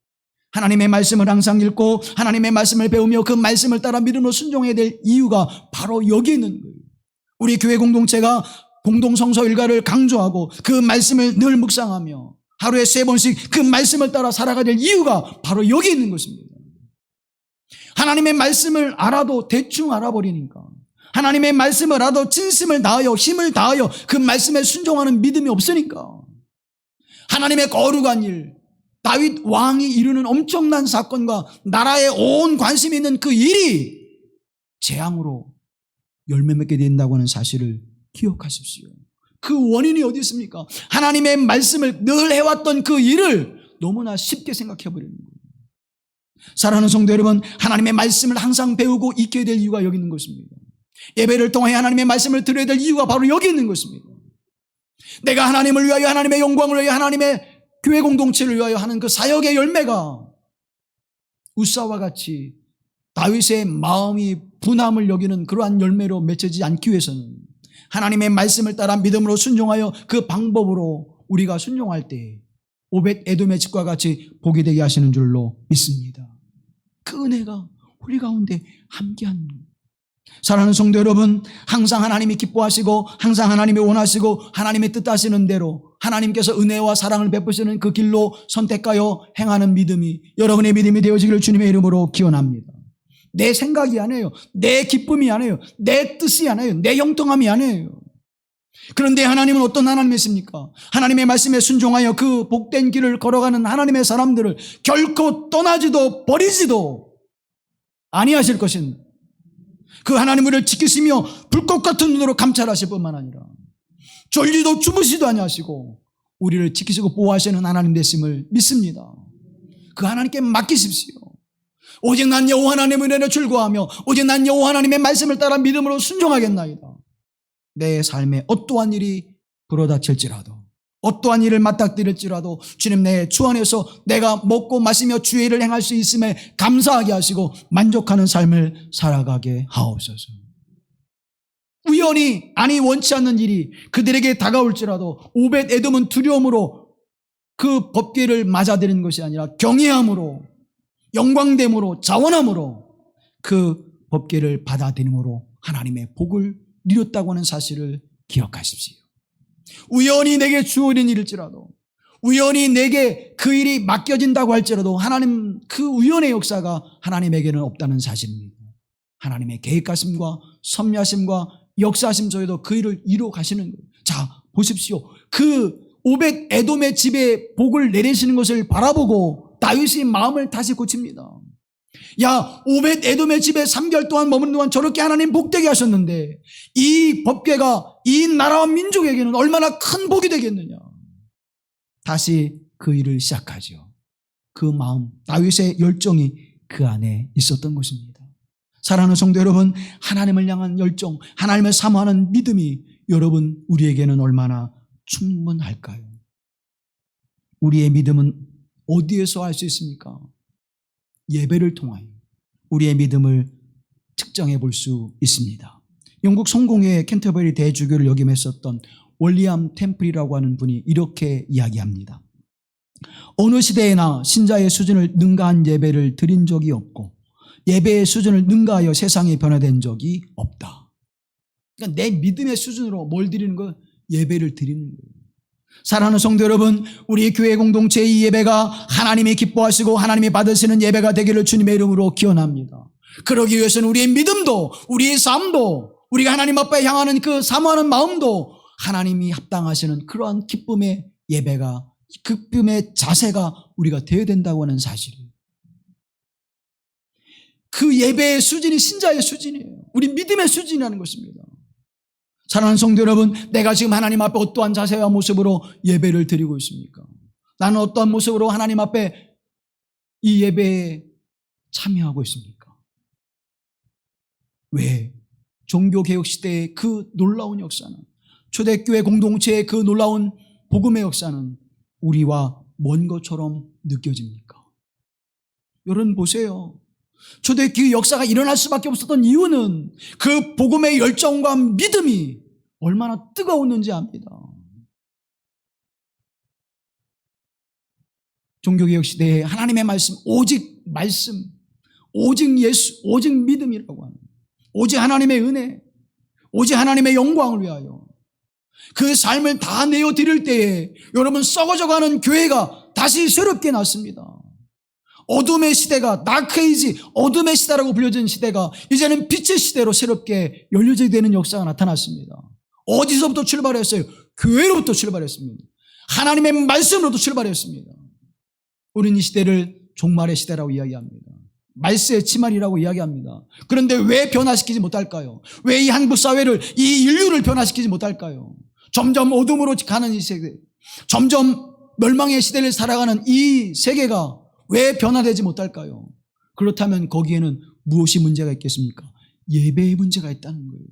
하나님의 말씀을 항상 읽고 하나님의 말씀을 배우며 그 말씀을 따라 믿음으로 순종해야 될 이유가 바로 여기 있는 거예요. 우리 교회 공동체가 공동성서 일가를 강조하고 그 말씀을 늘 묵상하며 하루에 3번씩 그 말씀을 따라 살아가야 될 이유가 바로 여기 있는 것입니다. 하나님의 말씀을 알아도 대충 알아버리니까, 하나님의 말씀을 알아도 진심을 다하여 힘을 다하여 그 말씀에 순종하는 믿음이 없으니까, 하나님의 거룩한 일, 다윗 왕이 이루는 엄청난 사건과 나라에 온 관심이 있는 그 일이 재앙으로 열매 맺게 된다고 하는 사실을 기억하십시오. 그 원인이 어디 있습니까? 하나님의 말씀을 늘 해왔던 그 일을 너무나 쉽게 생각해 버리는 거예요. 사랑하는 성도 여러분, 하나님의 말씀을 항상 배우고 익혀야 될 이유가 여기 있는 것입니다. 예배를 통해 하나님의 말씀을 들어야 될 이유가 바로 여기 있는 것입니다. 내가 하나님을 위하여, 하나님의 영광을 위하여, 하나님의 교회 공동체를 위하여 하는 그 사역의 열매가 우사와 같이 다윗의 마음이 분함을 여기는 그러한 열매로 맺혀지지 않기 위해서는 하나님의 말씀을 따라 믿음으로 순종하여 그 방법으로 우리가 순종할 때 오벳 에돔의 집과 같이 복이 되게 하시는 줄로 믿습니다. 그 은혜가 우리 가운데 함께하는 거예요. 사랑하는 성도 여러분, 항상 하나님이 기뻐하시고 항상 하나님이 원하시고 하나님의 뜻하시는 대로 하나님께서 은혜와 사랑을 베푸시는 그 길로 선택하여 행하는 믿음이 여러분의 믿음이 되어지기를 주님의 이름으로 기원합니다. 내 생각이 아니에요. 내 기쁨이 아니에요. 내 뜻이 아니에요. 내 형통함이 아니에요. 그런데 하나님은 어떤 하나님이십니까? 하나님의 말씀에 순종하여 그 복된 길을 걸어가는 하나님의 사람들을 결코 떠나지도 버리지도 아니하실 것인 그 하나님을 지키시며 불꽃 같은 눈으로 감찰하실 뿐만 아니라 졸리도 주무시도 아니하시고 우리를 지키시고 보호하시는 하나님 되심을 믿습니다. 그 하나님께 맡기십시오. 오직 난 여호와 하나님의 은혜를 즐거워하며 오직 난 여호와 하나님의 말씀을 따라 믿음으로 순종하겠나이다. 내 삶에 어떠한 일이 불어닥칠지라도 어떠한 일을 맞닥뜨릴지라도 주님 내 주 안에서 내가 먹고 마시며 주의 일을 행할 수 있음에 감사하게 하시고 만족하는 삶을 살아가게 하옵소서. 우연히 아니 원치 않는 일이 그들에게 다가올지라도 오벳 에돔은 두려움으로 그 법궤를 맞아들이는 것이 아니라 경외함으로 영광됨으로 자원함으로 그 법궤를 받아들임으로 하나님의 복을 누렸다고 하는 사실을 기억하십시오. 우연히 내게 주어진 일일지라도 우연히 내게 그 일이 맡겨진다고 할지라도 하나님 그 우연의 역사가 하나님에게는 없다는 사실입니다. 하나님의 계획하심과 섭리하심과 역사하심 속에도 그 일을 이루어 가시는 거예요. 자 보십시오. 그 오벳 에돔의 집에 복을 내리시는 것을 바라보고 다윗이 마음을 다시 고칩니다. 야 오벳 에돔의 집에 3개월 동안 머무는 동안 저렇게 하나님 복되게 하셨는데 이 법궤가 이 나라와 민족에게는 얼마나 큰 복이 되겠느냐. 다시 그 일을 시작하죠. 그 마음 다윗의 열정이 그 안에 있었던 것입니다. 사랑하는 성도 여러분, 하나님을 향한 열정, 하나님을 사모하는 믿음이 여러분 우리에게는 얼마나 충분할까요? 우리의 믿음은 어디에서 알 수 있습니까? 예배를 통하여 우리의 믿음을 측정해 볼 수 있습니다. 영국 성공회의 캔터버리 대주교를 역임했었던 월리엄 템플이라고 하는 분이 이렇게 이야기합니다. 어느 시대에나 신자의 수준을 능가한 예배를 드린 적이 없고 예배의 수준을 능가하여 세상이 변화된 적이 없다. 그러니까 내 믿음의 수준으로 뭘 드리는 거예요? 예배를 드리는 거예요. 사랑하는 성도 여러분, 우리 교회 공동체의 이 예배가 하나님이 기뻐하시고 하나님이 받으시는 예배가 되기를 주님의 이름으로 기원합니다. 그러기 위해서는 우리의 믿음도 우리의 삶도 우리가 하나님 앞에 향하는 그 사모하는 마음도 하나님이 합당하시는 그러한 기쁨의 예배가 기쁨의 자세가 우리가 되어야 된다고 하는 사실이에요. 그 예배의 수준이 신자의 수준이에요. 우리 믿음의 수준이라는 것입니다. 사랑하는 성도 여러분, 내가 지금 하나님 앞에 어떠한 자세와 모습으로 예배를 드리고 있습니까? 나는 어떠한 모습으로 하나님 앞에 이 예배에 참여하고 있습니까? 왜? 종교개혁 시대의 그 놀라운 역사는, 초대교회 공동체의 그 놀라운 복음의 역사는 우리와 먼 것처럼 느껴집니까? 여러분 보세요. 초대교회 역사가 일어날 수밖에 없었던 이유는 그 복음의 열정과 믿음이 얼마나 뜨거웠는지 압니다. 종교개혁 시대에 하나님의 말씀, 오직 예수, 오직 믿음이라고 하는, 오직 하나님의 은혜, 오직 하나님의 영광을 위하여 그 삶을 다 내어드릴 때에 여러분 썩어져가는 교회가 다시 새롭게 났습니다. 어둠의 시대가, 다크에이지, 어둠의 시대라고 불려진 시대가 이제는 빛의 시대로 새롭게 열려지게 되는 역사가 나타났습니다. 어디서부터 출발했어요? 교회로부터 출발했습니다. 하나님의 말씀으로부터 출발했습니다. 우리는 이 시대를 종말의 시대라고 이야기합니다. 말세의 치말이라고 이야기합니다. 그런데 왜 변화시키지 못할까요? 왜 이 한국 사회를, 이 인류를 변화시키지 못할까요? 점점 어둠으로 가는 이 세계, 점점 멸망의 시대를 살아가는 이 세계가 왜 변화되지 못할까요? 그렇다면 거기에는 무엇이 문제가 있겠습니까? 예배의 문제가 있다는 거예요.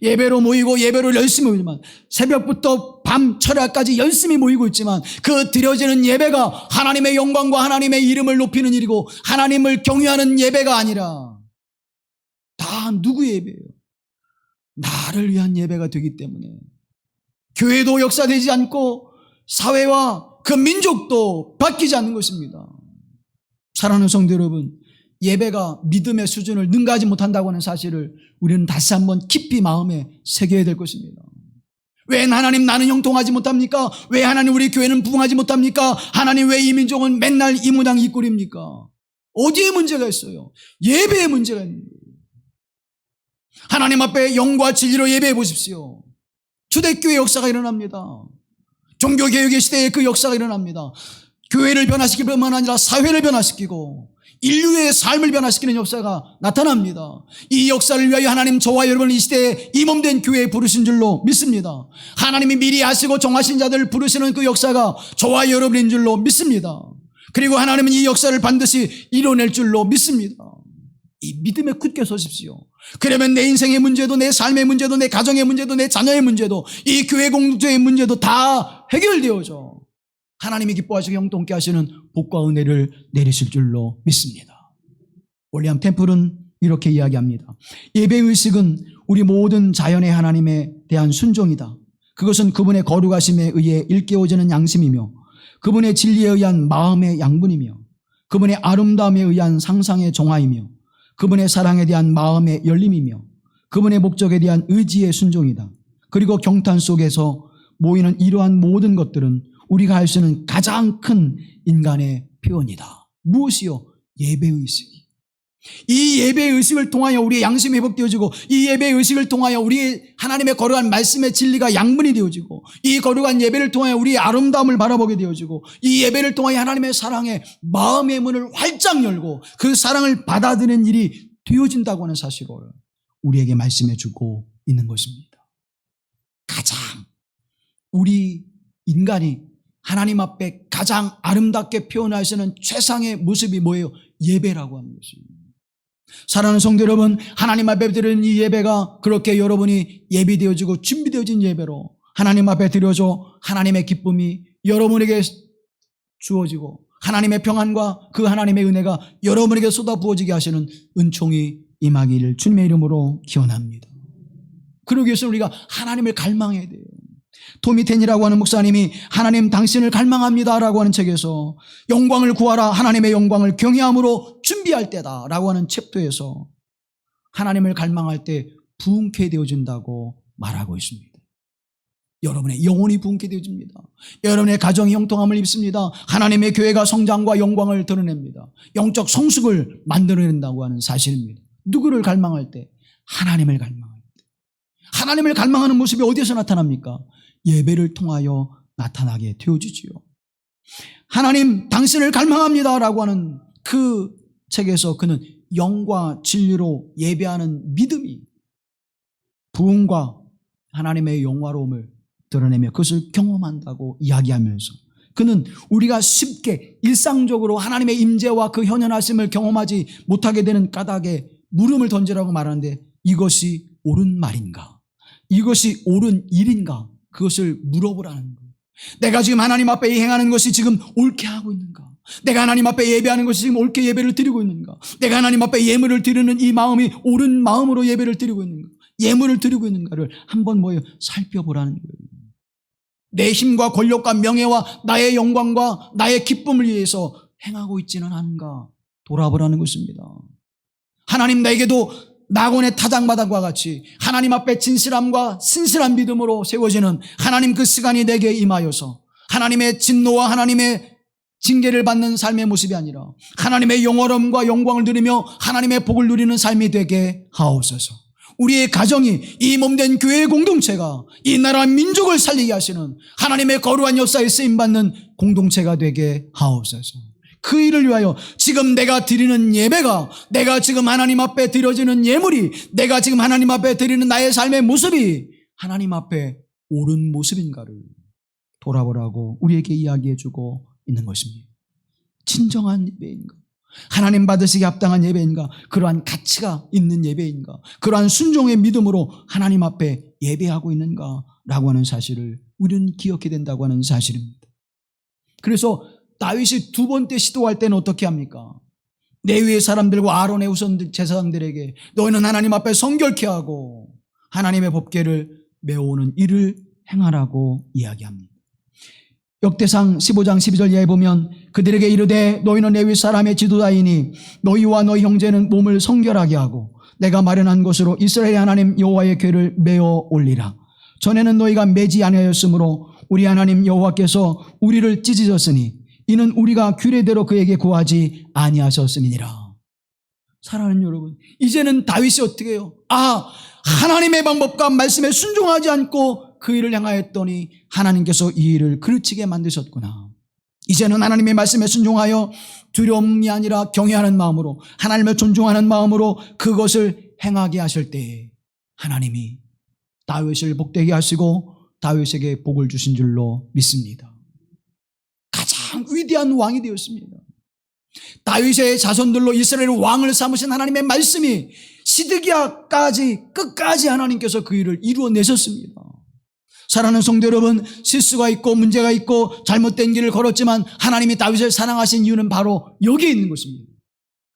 예배로 모이고 예배로 열심히 모이지만, 새벽부터 밤 철야까지 열심히 모이고 있지만 그 드려지는 예배가 하나님의 영광과 하나님의 이름을 높이는 일이고 하나님을 경외하는 예배가 아니라 다 누구의 예배예요? 나를 위한 예배가 되기 때문에 교회도 역사되지 않고 사회와 그 민족도 바뀌지 않는 것입니다. 사랑하는 성도 여러분, 예배가 믿음의 수준을 능가하지 못한다고 하는 사실을 우리는 다시 한번 깊이 마음에 새겨야 될 것입니다. 왜 하나님 나는 형통하지 못합니까? 왜 하나님 우리 교회는 부흥하지 못합니까? 하나님 왜 이 민족은 맨날 이 무당 이 꼴입니까? 어디에 문제가 있어요? 예배에 문제가 있는 거예요. 하나님 앞에 영과 진리로 예배해 보십시오. 초대교회 역사가 일어납니다. 종교개혁의 시대에 그 역사가 일어납니다. 교회를 변화시킬 뿐만 아니라 사회를 변화시키고 인류의 삶을 변화시키는 역사가 나타납니다. 이 역사를 위하여 하나님 저와 여러분을 이 시대에 임원된 교회에 부르신 줄로 믿습니다. 하나님이 미리 아시고 정하신 자들을 부르시는 그 역사가 저와 여러분인 줄로 믿습니다. 그리고 하나님은 이 역사를 반드시 이뤄낼 줄로 믿습니다. 이 믿음에 굳게 서십시오. 그러면 내 인생의 문제도, 내 삶의 문제도, 내 가정의 문제도, 내 자녀의 문제도, 이 교회 공동체의 문제도 다 해결되어져 하나님이 기뻐하시고 형통케 하시는 복과 은혜를 내리실 줄로 믿습니다. 윌리엄 템플은 이렇게 이야기합니다. 예배의식은 우리 모든 자연의 하나님에 대한 순종이다. 그것은 그분의 거룩하심에 의해 일깨워지는 양심이며 그분의 진리에 의한 마음의 양분이며 그분의 아름다움에 의한 상상의 정화이며 그분의 사랑에 대한 마음의 열림이며 그분의 목적에 대한 의지의 순종이다. 그리고 경탄 속에서 모이는 이러한 모든 것들은 우리가 할 수 있는 가장 큰 인간의 표현이다. 무엇이요? 예배의식이. 이 예배의식을 통하여 우리의 양심이 회복되어지고 이 예배의식을 통하여 우리 하나님의 거룩한 말씀의 진리가 양분이 되어지고 이 거룩한 예배를 통하여 우리의 아름다움을 바라보게 되어지고 이 예배를 통하여 하나님의 사랑에 마음의 문을 활짝 열고 그 사랑을 받아들이는 일이 되어진다고 하는 사실을 우리에게 말씀해 주고 있는 것입니다. 가장 우리 인간이 하나님 앞에 가장 아름답게 표현하시는 최상의 모습이 뭐예요? 예배라고 하는 것입니다. 사랑하는 성도 여러분, 하나님 앞에 드리는 이 예배가 그렇게 여러분이 예비되어지고 준비되어진 예배로 하나님 앞에 드려져 하나님의 기쁨이 여러분에게 주어지고 하나님의 평안과 그 하나님의 은혜가 여러분에게 쏟아 부어지게 하시는 은총이 임하기를 주님의 이름으로 기원합니다. 그러기 위해서 우리가 하나님을 갈망해야 돼요. 토미 텐이라고 하는 목사님이 하나님 당신을 갈망합니다라고 하는 책에서 영광을 구하라, 하나님의 영광을 경외함으로 준비할 때다라고 하는 챕터에서 하나님을 갈망할 때 부흥케 되어진다고 말하고 있습니다. 여러분의 영혼이 부흥케 되어집니다. 여러분의 가정이 형통함을 입습니다. 하나님의 교회가 성장과 영광을 드러냅니다. 영적 성숙을 만들어낸다고 하는 사실입니다. 누구를 갈망할 때? 하나님을 갈망할 때. 하나님을 갈망하는 모습이 어디에서 나타납니까? 예배를 통하여 나타나게 되어지지요. 하나님 당신을 갈망합니다라고 하는 그 책에서 그는 영과 진리로 예배하는 믿음이 부흥과 하나님의 영화로움을 드러내며 그것을 경험한다고 이야기하면서 그는 우리가 쉽게 일상적으로 하나님의 임재와 그 현현하심을 경험하지 못하게 되는 까닭에 물음을 던지라고 말하는데 이것이 옳은 말인가? 이것이 옳은 일인가? 그것을 물어보라는 거예요. 내가 지금 하나님 앞에 행하는 것이 지금 옳게 하고 있는가? 내가 하나님 앞에 예배하는 것이 지금 옳게 예배를 드리고 있는가? 내가 하나님 앞에 예물을 드리는 이 마음이 옳은 마음으로 예배를 드리고 있는가? 예물을 드리고 있는가를 한번 살펴보라는 거예요. 내 힘과 권력과 명예와 나의 영광과 나의 기쁨을 위해서 행하고 있지는 않은가 돌아보라는 것입니다. 하나님 나에게도 낙원의 타작마당과 같이 하나님 앞에 진실함과 신실한 믿음으로 세워지는 하나님 그 시간이 내게 임하여서 하나님의 진노와 하나님의 징계를 받는 삶의 모습이 아니라 하나님의 영원함과 영광을 누리며 하나님의 복을 누리는 삶이 되게 하옵소서. 우리의 가정이 이 몸된 교회의 공동체가 이 나라 민족을 살리게 하시는 하나님의 거룩한 역사에 쓰임받는 공동체가 되게 하옵소서. 그 일을 위하여 지금 내가 드리는 예배가, 내가 지금 하나님 앞에 드려지는 예물이, 내가 지금 하나님 앞에 드리는 나의 삶의 모습이 하나님 앞에 옳은 모습인가를 돌아보라고 우리에게 이야기해주고 있는 것입니다. 진정한 예배인가? 하나님 받으시기 합당한 예배인가? 그러한 가치가 있는 예배인가? 그러한 순종의 믿음으로 하나님 앞에 예배하고 있는가? 라고 하는 사실을 우리는 기억해야 된다고 하는 사실입니다. 그래서 다윗이 두 번째 시도할 때는 어떻게 합니까? 레위의 사람들과 아론의 후손 제사장들에게 너희는 하나님 앞에 성결케 하고 하나님의 법궤를 메워오는 일을 행하라고 이야기합니다. 역대상 15장 12절 이하에 보면 그들에게 이르되 너희는 레위 사람의 지도자이니 너희와 너희 형제는 몸을 성결하게 하고 내가 마련한 곳으로 이스라엘의 하나님 여호와의 궤를 메어 올리라. 전에는 너희가 매지 아니하였으므로 우리 하나님 여호와께서 우리를 찢으셨으니 이는 우리가 규례대로 그에게 구하지 아니하셨음이니라. 사랑하는 여러분, 이제는 다윗이 어떻게 해요? 하나님의 방법과 말씀에 순종하지 않고 그 일을 행하였더니 하나님께서 이 일을 그르치게 만드셨구나. 이제는 하나님의 말씀에 순종하여 두려움이 아니라 경외하는 마음으로 하나님을 존중하는 마음으로 그것을 행하게 하실 때에 하나님이 다윗을 복되게 하시고 다윗에게 복을 주신 줄로 믿습니다. 가장 위대한 왕이 되었습니다. 다윗의 자손들로 이스라엘 왕을 삼으신 하나님의 말씀이 시드기야까지 끝까지 하나님께서 그 일을 이루어내셨습니다. 사랑하는 성도 여러분, 실수가 있고 문제가 있고 잘못된 길을 걸었지만 하나님이 다윗을 사랑하신 이유는 바로 여기에 있는 것입니다.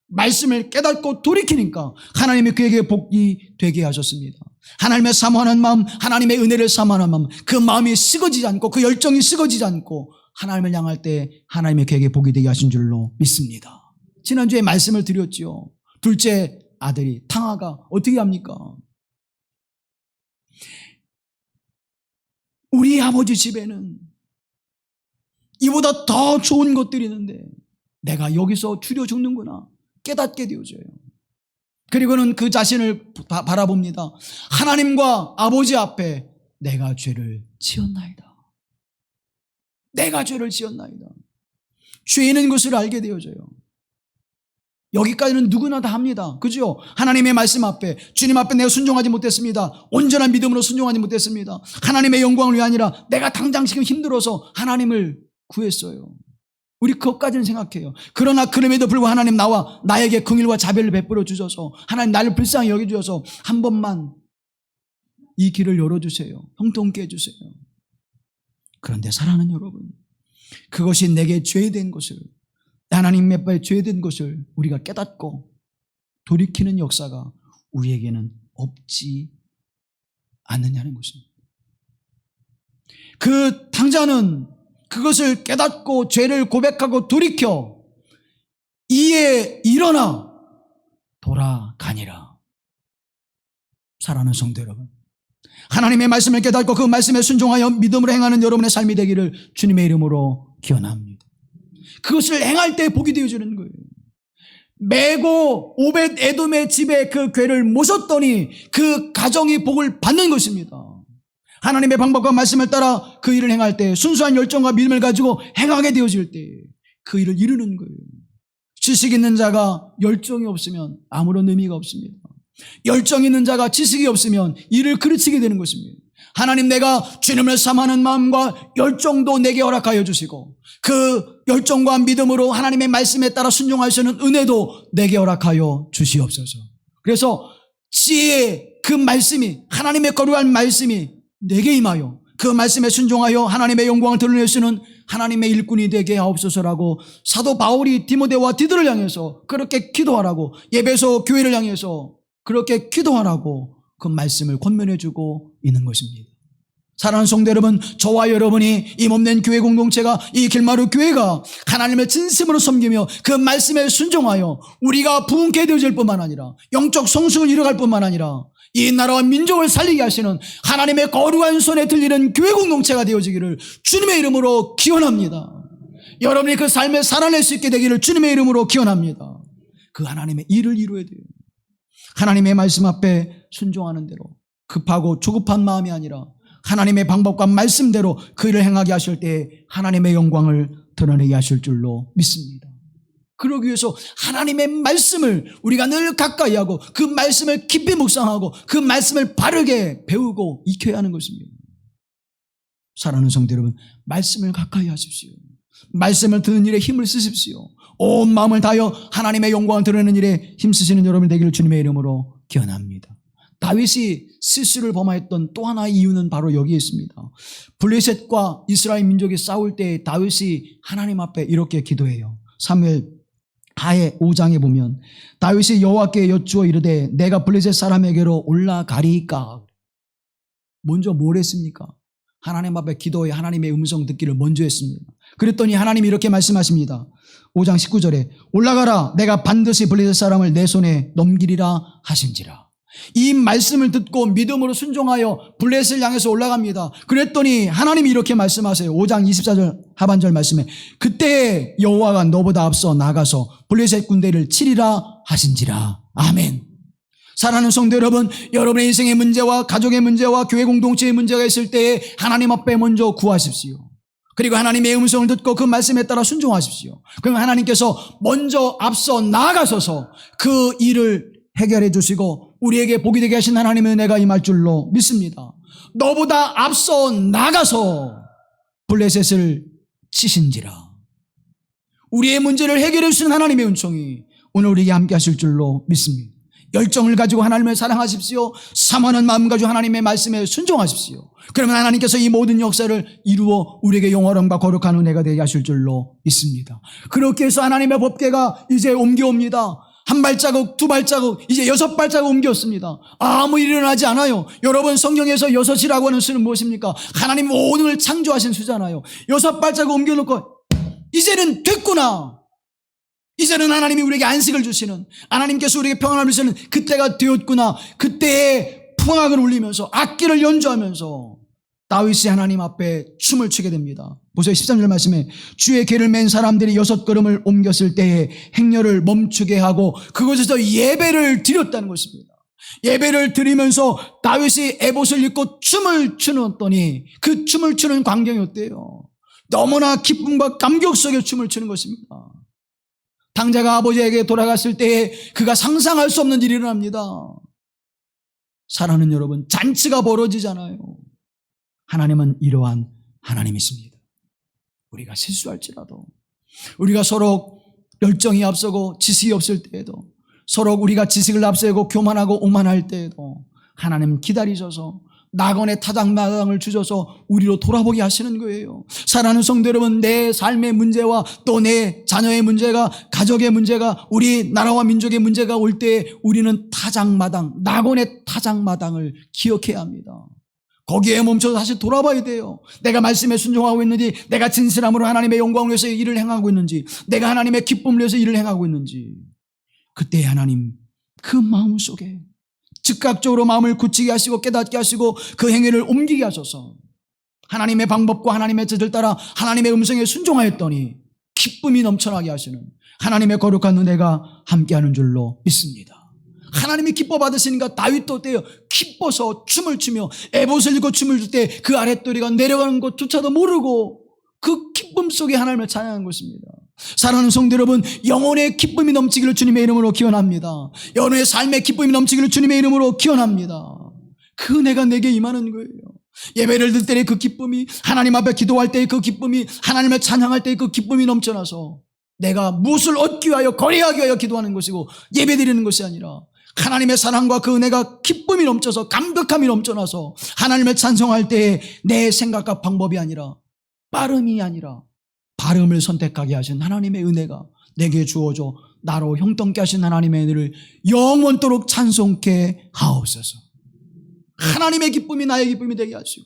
말씀을 깨닫고 돌이키니까 하나님이 그에게 복이 되게 하셨습니다. 하나님의 사모하는 마음, 하나님의 은혜를 사모하는 마음, 그 마음이 식어지지 않고 그 열정이 식어지지 않고 하나님을 향할 때 하나님의 그에게 복이 되게 하신 줄로 믿습니다. 지난주에 말씀을 드렸지요. 둘째 아들이 탕아가 어떻게 합니까? 우리 아버지 집에는 이보다 더 좋은 것들이 있는데 내가 여기서 추려 죽는구나 깨닫게 되어져요. 그리고는 그 자신을 바라봅니다. 하나님과 아버지 앞에 내가 죄를 지었나이다. 내가 죄를 지었나이다. 죄인은 것을 알게 되어져요. 여기까지는 누구나 다 합니다. 그죠? 하나님의 말씀 앞에, 주님 앞에 내가 순종하지 못했습니다. 온전한 믿음으로 순종하지 못했습니다. 하나님의 영광을 위해 아니라 내가 당장 지금 힘들어서 하나님을 구했어요. 우리 그것까지는 생각해요. 그러나 그럼에도 불구하고 하나님 나에게 긍휼과 자비를 베풀어 주셔서 하나님 나를 불쌍히 여겨주셔서 한 번만 이 길을 열어주세요. 형통케 해주세요. 그런데 사랑하는 여러분, 그것이 내게 죄된 것을, 하나님 앞에 죄된 것을 우리가 깨닫고 돌이키는 역사가 우리에게는 없지 않느냐는 것입니다. 그 탕자는 그것을 깨닫고 죄를 고백하고 돌이켜 이에 일어나 돌아가니라. 사랑하는 성도 여러분, 하나님의 말씀을 깨닫고 그 말씀에 순종하여 믿음으로 행하는 여러분의 삶이 되기를 주님의 이름으로 기원합니다. 그것을 행할 때 복이 되어주는 거예요. 메고 오벳 에돔의 집에 그 궤를 모셨더니 그 가정이 복을 받는 것입니다. 하나님의 방법과 말씀을 따라 그 일을 행할 때 순수한 열정과 믿음을 가지고 행하게 되어질 때 그 일을 이루는 거예요. 지식 있는 자가 열정이 없으면 아무런 의미가 없습니다. 열정 있는 자가 지식이 없으면 일을 그르치게 되는 것입니다. 하나님, 내가 주님을 사모하는 마음과 열정도 내게 허락하여 주시고 그 열정과 믿음으로 하나님의 말씀에 따라 순종할 수 있는 은혜도 내게 허락하여 주시옵소서. 그래서 지혜의 그 말씀이, 하나님의 거룩한 말씀이 내게 임하여 그 말씀에 순종하여 하나님의 영광을 드러낼 수 있는 하나님의 일꾼이 되게 하옵소서라고 사도 바울이 디모데와 디도를 향해서 그렇게 기도하라고, 에베소 교회를 향해서 그렇게 기도하라고 그 말씀을 권면해 주고 있는 것입니다. 사랑하는 성도 여러분, 저와 여러분이 이 몸된 교회 공동체가, 이 길마루 교회가 하나님을 진심으로 섬기며 그 말씀에 순종하여 우리가 부흥케 되어질 뿐만 아니라 영적 성숙을 이뤄갈 뿐만 아니라 이 나라와 민족을 살리게 하시는 하나님의 거룩한 손에 들리는 교회 공동체가 되어지기를 주님의 이름으로 기원합니다. 여러분이 그 삶을 살아낼 수 있게 되기를 주님의 이름으로 기원합니다. 그 하나님의 일을 이루어야 돼요. 하나님의 말씀 앞에 순종하는 대로 급하고 조급한 마음이 아니라 하나님의 방법과 말씀대로 그 일을 행하게 하실 때 하나님의 영광을 드러내게 하실 줄로 믿습니다. 그러기 위해서 하나님의 말씀을 우리가 늘 가까이 하고 그 말씀을 깊이 묵상하고 그 말씀을 바르게 배우고 익혀야 하는 것입니다. 사랑하는 성도 여러분, 말씀을 가까이 하십시오. 말씀을 듣는 일에 힘을 쓰십시오. 온 마음을 다하여 하나님의 영광을 드러내는 일에 힘쓰시는 여러분 되기를 주님의 이름으로 기원합니다. 다윗이 실수를 범하였던 또 하나의 이유는 바로 여기에 있습니다. 블레셋과 이스라엘 민족이 싸울 때 다윗이 하나님 앞에 이렇게 기도해요. 사무엘 하에 5장에 보면 다윗이 여호와께 여쭈어 이르되 내가 블레셋 사람에게로 올라가리까. 먼저 뭘 했습니까? 하나님 앞에 기도해 하나님의 음성 듣기를 먼저 했습니다. 그랬더니 하나님이 이렇게 말씀하십니다. 5장 19절에 올라가라 내가 반드시 블레셋 사람을 내 손에 넘기리라 하신지라. 이 말씀을 듣고 믿음으로 순종하여 블레셋을 향해서 올라갑니다. 그랬더니 하나님이 이렇게 말씀하세요. 5장 24절 하반절 말씀에 그때 여호와가 너보다 앞서 나가서 블레셋 군대를 치리라 하신지라. 아멘. 사랑하는 성도 여러분, 여러분의 인생의 문제와 가족의 문제와 교회 공동체의 문제가 있을 때에 하나님 앞에 먼저 구하십시오. 그리고 하나님의 음성을 듣고 그 말씀에 따라 순종하십시오. 그럼 하나님께서 먼저 앞서 나아가셔서 그 일을 해결해 주시고 우리에게 복이 되게 하신 하나님의 은혜가 임할 줄로 믿습니다. 너보다 앞서 나가서 블레셋을 치신지라. 우리의 문제를 해결해 주시는 하나님의 은총이 오늘 우리에게 함께 하실 줄로 믿습니다. 열정을 가지고 하나님을 사랑하십시오. 사모하는 마음 가지고 하나님의 말씀에 순종하십시오. 그러면 하나님께서 이 모든 역사를 이루어 우리에게 영원함과 거룩한 은혜가 되게 하실 줄로 믿습니다. 그렇게 해서 하나님의 법궤가 이제 옮겨옵니다. 한 발자국, 두 발자국, 이제 6발자국 옮겼습니다. 아무 일이 일어나지 않아요. 여러분 성경에서 6이라고 하는 수는 무엇입니까? 하나님 모든 걸 창조하신 수잖아요. 6발자국 옮겨놓고 이제는 됐구나. 이제는 하나님이 우리에게 안식을 주시는, 하나님께서 우리에게 평안을 주시는 그때가 되었구나. 그때에 풍악을 울리면서 악기를 연주하면서 다윗이 하나님 앞에 춤을 추게 됩니다. 보세요. 13절 말씀에 주의 궤를 맨 사람들이 6걸음을 옮겼을 때에 행렬을 멈추게 하고 그곳에서 예배를 드렸다는 것입니다. 예배를 드리면서 다윗이 에봇을 입고 춤을 추었더니 그 춤을 추는 광경이 어때요? 너무나 기쁨과 감격 속에 춤을 추는 것입니다. 당자가 아버지에게 돌아갔을 때에 그가 상상할 수 없는 일이 일어납니다. 사랑하는 여러분, 잔치가 벌어지잖아요. 하나님은 이러한 하나님이십니다. 우리가 실수할지라도, 우리가 서로 열정이 앞서고 지식이 없을 때에도, 서로 우리가 지식을 앞세우고 교만하고 오만할 때에도 하나님 기다리셔서 낙원의 타작마당을 주셔서 우리로 돌아보게 하시는 거예요. 사랑하는 성도 여러분, 내 삶의 문제와 또 내 자녀의 문제가, 가족의 문제가, 우리 나라와 민족의 문제가 올 때 우리는 타작마당, 낙원의 타작마당을 기억해야 합니다. 거기에 멈춰서 다시 돌아봐야 돼요. 내가 말씀에 순종하고 있는지, 내가 진실함으로 하나님의 영광을 위해서 일을 행하고 있는지, 내가 하나님의 기쁨을 위해서 일을 행하고 있는지. 그때 하나님 그 마음 속에 즉각적으로 마음을 굳히게 하시고 깨닫게 하시고 그 행위를 옮기게 하셔서 하나님의 방법과 하나님의 뜻을 따라 하나님의 음성에 순종하였더니 기쁨이 넘쳐나게 하시는 하나님의 거룩한 은혜가 함께하는 줄로 믿습니다. 하나님이 기뻐 받으시니까 다윗도 어때요? 기뻐서 춤을 추며 에봇을 입고 춤을 출 때 그 아랫도리가 내려가는 것조차도 모르고 그 기쁨 속에 하나님을 찬양하는 것입니다. 사랑하는 성도 여러분, 영혼의 기쁨이 넘치기를 주님의 이름으로 기원합니다. 영혼의 삶의 기쁨이 넘치기를 주님의 이름으로 기원합니다. 그 은혜가 내게 임하는 거예요. 예배를 드릴 때의 그 기쁨이, 하나님 앞에 기도할 때의 그 기쁨이, 하나님을 찬양할 때의 그 기쁨이 넘쳐나서 내가 무엇을 얻기 위하여 거래하기 위하여 기도하는 것이고 예배 드리는 것이 아니라 하나님의 사랑과 그 은혜가 기쁨이 넘쳐서 감격함이 넘쳐나서 하나님을 찬송할 때에 내 생각과 방법이 아니라, 빠름이 아니라 발음을 선택하게 하신 하나님의 은혜가 내게 주어져 나로 형통케 하신 하나님의 은혜를 영원토록 찬송케 하옵소서. 하나님의 기쁨이 나의 기쁨이 되게 하시고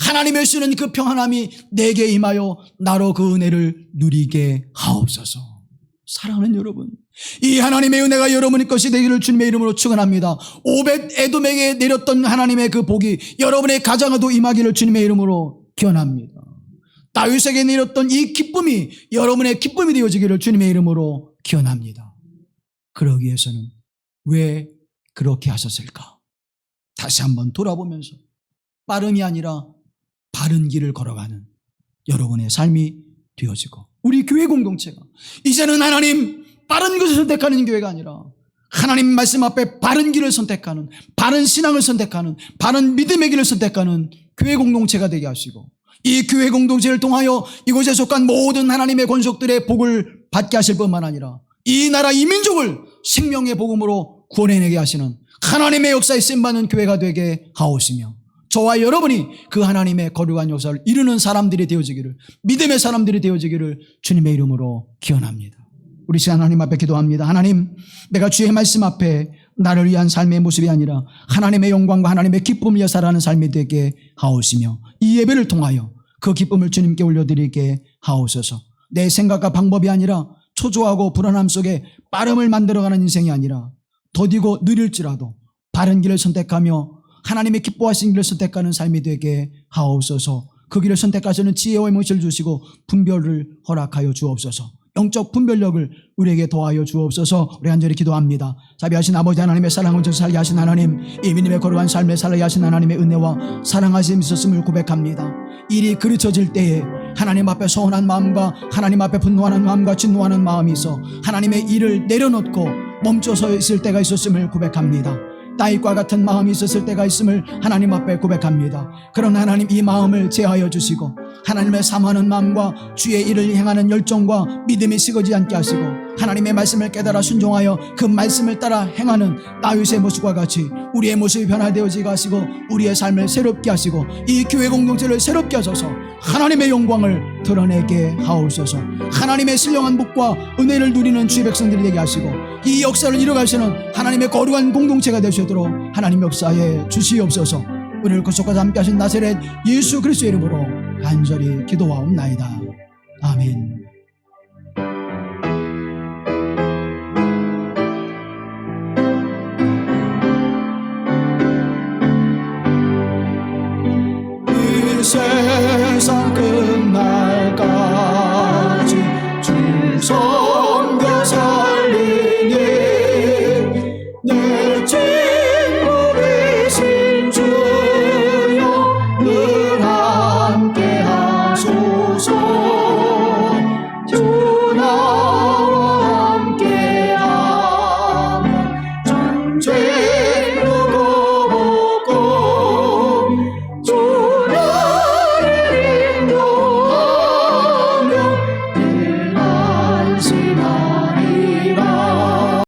하나님의 주는 그 평안함이 내게 임하여 나로 그 은혜를 누리게 하옵소서. 사랑하는 여러분, 이 하나님의 은혜가 여러분의 것이 되기를 주님의 이름으로 축원합니다. 오벳 에돔에게 내렸던 하나님의 그 복이 여러분의 가정에도 임하기를 주님의 이름으로 기원합니다. 다윗에게 내렸던 이 기쁨이 여러분의 기쁨이 되어지기를 주님의 이름으로 기원합니다. 그러기 위해서는 왜 그렇게 하셨을까? 다시 한번 돌아보면서 빠름이 아니라 바른 길을 걸어가는 여러분의 삶이 되어지고, 우리 교회 공동체가 이제는 하나님 빠른 것을 선택하는 교회가 아니라 하나님 말씀 앞에 바른 길을 선택하는, 바른 신앙을 선택하는, 바른 믿음의 길을 선택하는 교회 공동체가 되게 하시고, 이 교회 공동체를 통하여 이곳에 속한 모든 하나님의 권속들의 복을 받게 하실 뿐만 아니라 이 나라 이 민족을 생명의 복음으로 구원해내게 하시는 하나님의 역사에 쓰임받는 교회가 되게 하옵시며, 저와 여러분이 그 하나님의 거룩한 역사를 이루는 사람들이 되어지기를, 믿음의 사람들이 되어지기를 주님의 이름으로 기원합니다. 우리 시간 하나님 앞에 기도합니다. 하나님, 내가 주의 말씀 앞에 나를 위한 삶의 모습이 아니라 하나님의 영광과 하나님의 기쁨을 위해 살아가는 삶이 되게 하옵시며, 이 예배를 통하여 그 기쁨을 주님께 올려드리게 하옵소서. 내 생각과 방법이 아니라 초조하고 불안함 속에 빠름을 만들어가는 인생이 아니라 더디고 느릴지라도 바른 길을 선택하며 하나님의 기뻐하신 길을 선택하는 삶이 되게 하옵소서. 그 길을 선택하시는 지혜와 몫을 주시고 분별을 허락하여 주옵소서. 영적 분별력을 우리에게 더하여 주옵소서. 우리 간절히 기도합니다. 자비하신 아버지 하나님의 사랑을 살게 하신 하나님, 이 믿음의 거룩한 삶을 살게 하신 하나님의 은혜와 사랑하심이 있었음을 고백합니다. 일이 그르쳐질 때에 하나님 앞에 서운한 마음과 하나님 앞에 분노하는 마음과 진노하는 마음이 있어 하나님의 일을 내려놓고 멈춰서 있을 때가 있었음을 고백합니다. 다윗과 같은 마음이 있었을 때가 있음을 하나님 앞에 고백합니다. 그러나 하나님, 이 마음을 제하여 주시고 하나님의 사모하는 마음과 주의 일을 행하는 열정과 믿음이 식어지지 않게 하시고 하나님의 말씀을 깨달아 순종하여 그 말씀을 따라 행하는 다윗의 모습과 같이 우리의 모습이 변화되어지게 하시고 우리의 삶을 새롭게 하시고 이 교회 공동체를 새롭게 하셔서 하나님의 영광을 드러내게 하옵소서. 하나님의 신령한 복과 은혜를 누리는 주의 백성들이 되게 하시고 이 역사를 이뤄가시는 하나님의 거룩한 공동체가 되시도록 하나님 역사에 주시옵소서. 우리를 구속하사 함께 하신 나사렛 예수 그리스도의 이름으로 간절히 기도하옵나이다. 아멘. 이